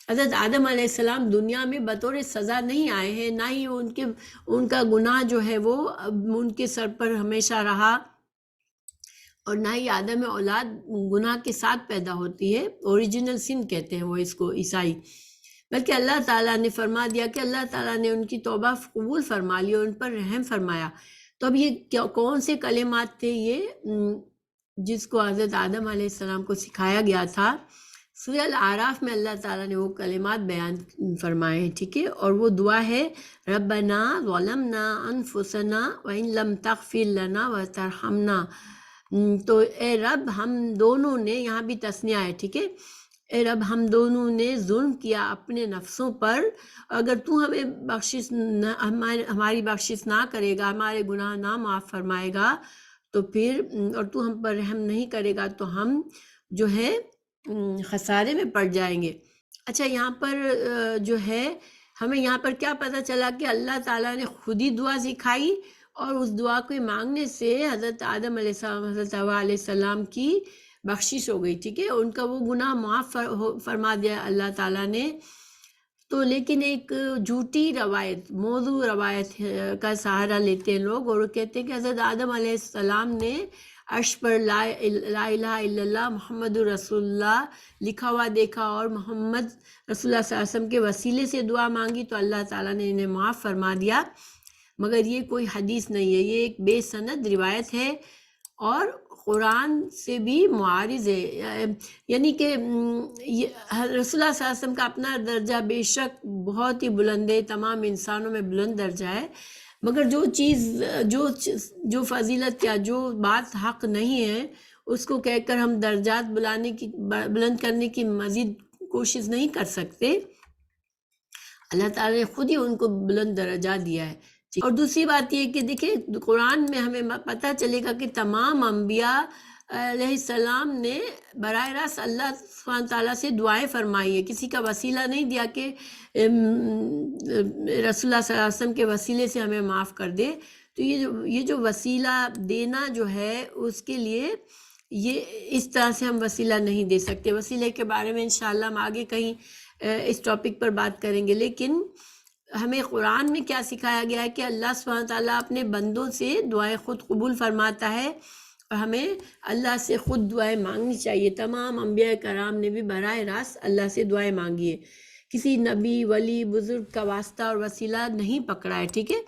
حضرت آدم علیہ السلام دنیا میں بطور سزا نہیں آئے ہیں، نہ ہی ان کا گناہ جو ہے وہ ان کے سر پر ہمیشہ رہا، اور نہ ہی آدم اولاد گناہ کے ساتھ پیدا ہوتی ہے، اوریجنل سن کہتے ہیں وہ اس کو عیسائی۔ بلکہ اللہ تعالیٰ نے فرما دیا کہ اللہ تعالیٰ نے ان کی توبہ قبول فرما لی اور ان پر رحم فرمایا۔ تو اب یہ کون سے کلمات تھے یہ جس کو حضرت آدم علیہ السلام کو سکھایا گیا تھا؟ سورہ الاعراف میں اللہ تعالیٰ نے وہ کلمات بیان فرمائے ہیں، ٹھیک ہے؟ اور وہ دعا ہے ربنا ظلمنا انفسنا وان لم تغفر لنا وترحمنا۔ تو اے رب ہم دونوں نے، یہاں بھی تثنیہ ہے، ٹھیک ہے؟ اے رب ہم دونوں نے ظلم کیا اپنے نفسوں پر، اگر تو ہمیں بخشش ہماری بخشش نہ کرے گا، ہمارے گناہ نہ معاف فرمائے گا تو پھر، اور تو ہم پر رحم نہیں کرے گا تو ہم جو ہے خسارے میں پڑ جائیں گے۔ اچھا، یہاں پر جو ہے ہمیں یہاں پر کیا پتہ چلا کہ اللہ تعالیٰ نے خود ہی دعا سکھائی اور اس دعا کو مانگنے سے حضرت آدم علیہ السلام، حضرت حوا علیہ السلام کی بخشش ہو گئی، ٹھیک ہے؟ ان کا وہ گناہ معاف فرما دیا اللہ تعالیٰ نے۔ تو لیکن ایک جھوٹی روایت، موضوع روایت کا سہارا لیتے ہیں لوگ، اور وہ کہتے ہیں کہ حضرت آدم علیہ السلام نے عرش پر لا الہ الا اللہ محمد رسول اللہ لکھا ہوا دیکھا اور محمد رسول اللہ صلی اللہ علیہ وسلم کے وسیلے سے دعا مانگی تو اللہ تعالیٰ نے انہیں معاف فرما دیا، مگر یہ کوئی حدیث نہیں ہے، یہ ایک بے سند روایت ہے اور قرآن سے بھی معارض ہے۔ یعنی کہ رسول اللہ صلی اللہ علیہ وسلم کا اپنا درجہ بے شک بہت ہی بلند ہے، تمام انسانوں میں بلند درجہ ہے، مگر جو چیز جو فضیلت یا جو بات حق نہیں ہے اس کو کہہ کر ہم درجات بلند کرنے کی مزید کوشش نہیں کر سکتے۔ اللہ تعالیٰ نے خود ہی ان کو بلند درجہ دیا ہے۔ اور دوسری بات یہ کہ دیکھیں قرآن میں ہمیں پتہ چلے گا کہ تمام انبیاء علیہ السلام نے براہ راست اللہ سبحانہ تعالیٰ سے دعائیں فرمائی ہے، کسی کا وسیلہ نہیں دیا کہ رسول اللہ صلی اللہ علیہ وسلم کے وسیلے سے ہمیں معاف کر دے۔ تو یہ جو وسیلہ دینا جو ہے اس کے لیے یہ اس طرح سے ہم وسیلہ نہیں دے سکتے۔ وسیلے کے بارے میں انشاءاللہ ہم آگے کہیں اس ٹاپک پر بات کریں گے، لیکن ہمیں قرآن میں کیا سکھایا گیا ہے کہ اللہ سبحانہ تعالیٰ اپنے بندوں سے دعائیں خود قبول فرماتا ہے اور ہمیں اللہ سے خود دعائیں مانگنی چاہیے۔ تمام انبیاء کرام نے بھی براہ راست اللہ سے دعائیں مانگی ہے، کسی نبی ولی بزرگ کا واسطہ اور وسیلہ نہیں پکڑا ہے، ٹھیک ہے؟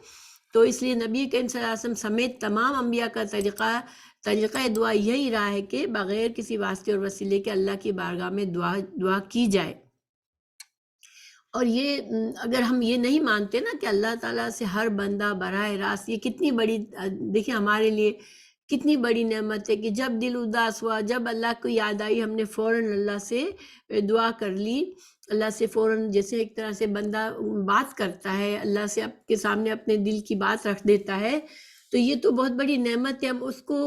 تو اس لیے نبی کریم صلی اللہ علیہ وسلم سمیت تمام انبیاء کا طریقہ دعا یہی رہا ہے کہ بغیر کسی واسطے اور وسیلے کے اللہ کی بارگاہ میں دعا کی جائے۔ اور یہ اگر ہم یہ نہیں مانتے نا کہ اللہ تعالیٰ سے ہر بندہ براہ راست، یہ کتنی بڑی، دیکھیں ہمارے لیے کتنی بڑی نعمت ہے کہ جب دل اداس ہوا، جب اللہ کو یاد آئی، ہم نے فوراً اللہ سے دعا کر لی، اللہ سے فوراً، جیسے ایک طرح سے بندہ بات کرتا ہے اللہ سے، کے سامنے اپنے دل کی بات رکھ دیتا ہے، تو یہ تو بہت بڑی نعمت ہے۔ ہم اس کو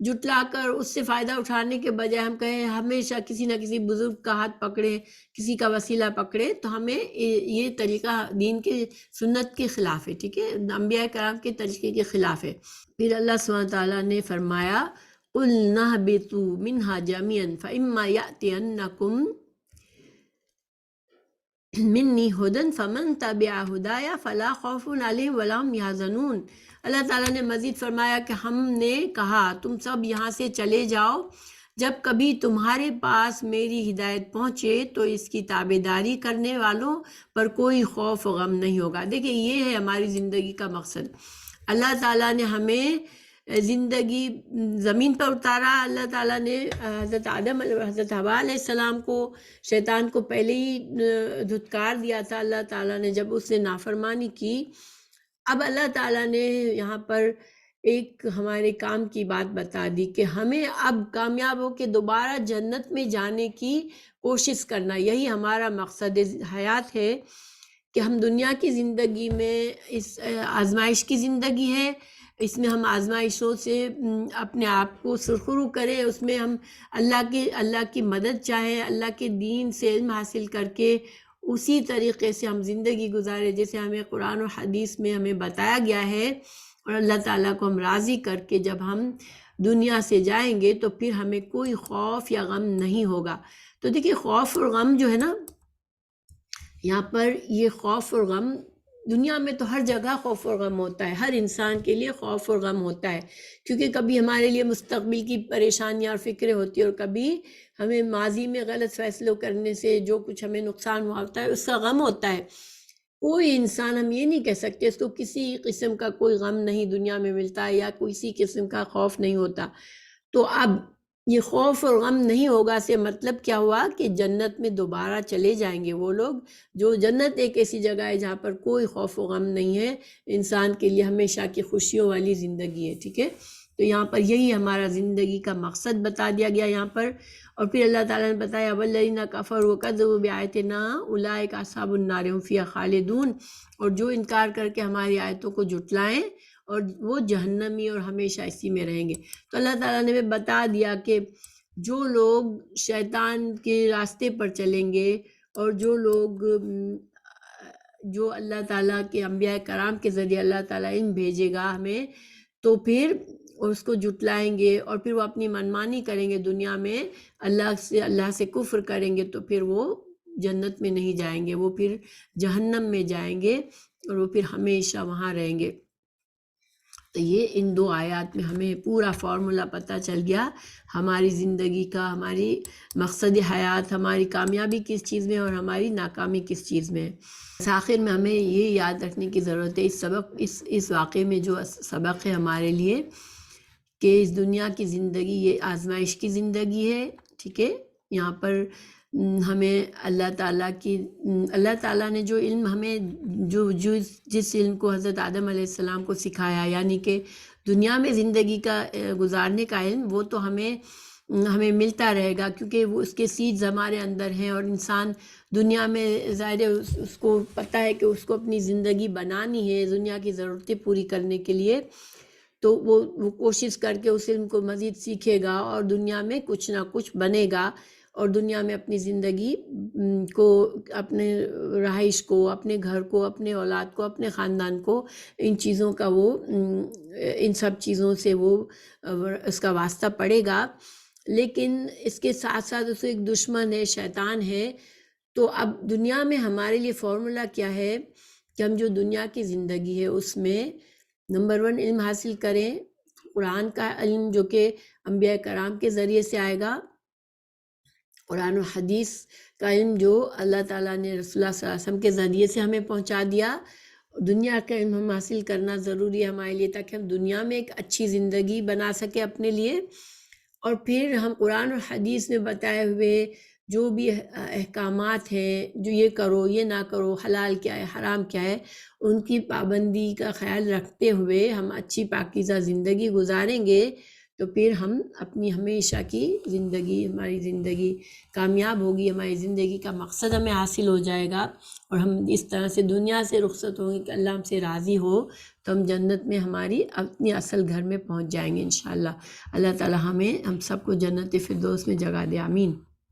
جٹلا کر اس سے فائدہ اٹھانے کے بجائے ہم کہیں ہمیشہ کسی نہ کسی بزرگ کا ہاتھ پکڑے، کسی کا وسیلہ پکڑے، تو ہمیں یہ طریقہ دین کے سنت کے خلاف ہے، ٹھیک ہے؟ انبیاء کرام کے طریقے کے خلاف ہے۔ پھر اللہ سبحانہ تعالیٰ نے فرمایا قُلْ نَهْبِطُوا مِنْهَا جَمِيعًا فَإِمَّا يَأْتِيَنَّكُمْ منی ہدن فمن تبع ہدایا فلا خوف علیہم ولا ہم یحزنون۔ اللہ تعالیٰ نے مزید فرمایا کہ ہم نے کہا تم سب یہاں سے چلے جاؤ، جب کبھی تمہارے پاس میری ہدایت پہنچے تو اس کی تابعداری کرنے والوں پر کوئی خوف و غم نہیں ہوگا۔ دیکھیں یہ ہے ہماری زندگی کا مقصد۔ اللہ تعالیٰ نے ہمیں زندگی زمین پر اتارا، اللہ تعالیٰ نے حضرت آدم حضرت حوا علیہ السلام کو، شیطان کو پہلے ہی دھتکار دیا تھا اللہ تعالیٰ نے جب اس نے نافرمانی کی۔ اب اللہ تعالیٰ نے یہاں پر ایک ہمارے کام کی بات بتا دی کہ ہمیں اب کامیاب ہو کے دوبارہ جنت میں جانے کی کوشش کرنا، یہی ہمارا مقصد حیات ہے کہ ہم دنیا کی زندگی میں اس آزمائش کی زندگی ہے، اس میں ہم آزمائشوں سے اپنے آپ کو سرخرو کریں، اس میں ہم اللہ کی مدد چاہیں، اللہ کے دین سے علم حاصل کر کے اسی طریقے سے ہم زندگی گزارے جیسے ہمیں قرآن و حدیث میں ہمیں بتایا گیا ہے، اور اللہ تعالیٰ کو ہم راضی کر کے جب ہم دنیا سے جائیں گے تو پھر ہمیں کوئی خوف یا غم نہیں ہوگا۔ تو دیکھیے خوف اور غم جو ہے نا، یہاں پر یہ خوف اور غم دنیا میں تو ہر جگہ خوف اور غم ہوتا ہے، ہر انسان کے لیے خوف اور غم ہوتا ہے، کیونکہ کبھی ہمارے لیے مستقبل کی پریشانیاں اور فکریں ہوتی ہیں، اور کبھی ہمیں ماضی میں غلط فیصلوں کرنے سے جو کچھ ہمیں نقصان ہوا ہوتا ہے اس کا غم ہوتا ہے۔ کوئی انسان، ہم یہ نہیں کہہ سکتے اس کو کسی قسم کا کوئی غم نہیں دنیا میں ملتا ہے یا کسی قسم کا خوف نہیں ہوتا۔ تو اب یہ خوف اور غم نہیں ہوگا سے مطلب کیا ہوا کہ جنت میں دوبارہ چلے جائیں گے وہ لوگ، جو جنت ایک ایسی جگہ ہے جہاں پر کوئی خوف و غم نہیں ہے، انسان کے لیے ہمیشہ کی خوشیوں والی زندگی ہے، ٹھیک ہے۔ تو یہاں پر یہی ہمارا زندگی کا مقصد بتا دیا گیا یہاں پر، اور پھر اللہ تعالیٰ نے بتایا وَالَّذِينَ كَفَرُوا وَكَذَّبُوا بِآيَاتِنَا أُولَٰئِكَ أَصْحَابُ النَّارِ هُمْ فِيهَا خَالِدُونَ، اور جو انکار کر کے ہماری آیتوں کو جھٹلائیں اور وہ جہنمی اور ہمیشہ اسی میں رہیں گے۔ تو اللہ تعالیٰ نے بتا دیا کہ جو لوگ شیطان کے راستے پر چلیں گے اور جو لوگ جو اللہ تعالیٰ کے انبیاء کرام کے ذریعے اللہ تعالیٰ علم بھیجے گا ہمیں، تو پھر اس کو جھٹلائیں گے اور پھر وہ اپنی منمانی کریں گے دنیا میں، اللہ سے کفر کریں گے، تو پھر وہ جنت میں نہیں جائیں گے، وہ پھر جہنم میں جائیں گے اور وہ پھر ہمیشہ وہاں رہیں گے۔ تو یہ ان دو آیات میں ہمیں پورا فارمولا پتہ چل گیا ہماری زندگی کا، ہماری مقصد حیات، ہماری کامیابی کس چیز میں اور ہماری ناکامی کس چیز میں ہے۔ آخر میں ہمیں یہ یاد رکھنے کی ضرورت ہے اس واقعے میں جو سبق ہے ہمارے لیے، کہ اس دنیا کی زندگی یہ آزمائش کی زندگی ہے، ٹھیک ہے۔ یہاں پر ہمیں اللہ تعالیٰ نے جو علم ہمیں جس علم کو حضرت آدم علیہ السلام کو سکھایا، یعنی کہ دنیا میں زندگی کا گزارنے کا علم، وہ تو ہمیں ملتا رہے گا، کیونکہ وہ اس کے سیڈز ہمارے اندر ہیں، اور انسان دنیا میں ظاہر ہے اس کو پتہ ہے کہ اس کو اپنی زندگی بنانی ہے دنیا کی ضرورتیں پوری کرنے کے لیے، تو وہ کوشش کر کے اس علم کو مزید سیکھے گا اور دنیا میں کچھ نہ کچھ بنے گا، اور دنیا میں اپنی زندگی کو، اپنے رہائش کو، اپنے گھر کو، اپنے اولاد کو، اپنے خاندان کو، ان سب چیزوں سے وہ اس کا واسطہ پڑے گا۔ لیکن اس کے ساتھ ساتھ اس ایک دشمن ہے، شیطان ہے۔ تو اب دنیا میں ہمارے لیے فارمولا کیا ہے کہ ہم جو دنیا کی زندگی ہے اس میں نمبر 1 علم حاصل کریں، قرآن کا علم جو کہ انبیاء کرام کے ذریعے سے آئے گا، قرآن و حدیث کا علم جو اللہ تعالیٰ نے رسول اللہ صلی اللہ علیہ وسلم کے ذریعے سے ہمیں پہنچا دیا۔ دنیا کا علم ہم حاصل کرنا ضروری ہے ہمارے لیے، تاکہ ہم دنیا میں ایک اچھی زندگی بنا سکیں اپنے لیے، اور پھر ہم قرآن اور حدیث میں بتائے ہوئے جو بھی احکامات ہیں، جو یہ کرو یہ نہ کرو، حلال کیا ہے حرام کیا ہے، ان کی پابندی کا خیال رکھتے ہوئے ہم اچھی پاکیزہ زندگی گزاریں گے، تو پھر ہم اپنی ہمیشہ کی زندگی، ہماری زندگی کامیاب ہوگی، ہماری زندگی کا مقصد ہمیں حاصل ہو جائے گا، اور ہم اس طرح سے دنیا سے رخصت ہوں گے کہ اللہ ہم سے راضی ہو، تو ہم جنت میں ہماری اپنی اصل گھر میں پہنچ جائیں گے انشاءاللہ۔ اللہ تعالی ہم سب کو جنت فردوس میں جگہ دے، آمین۔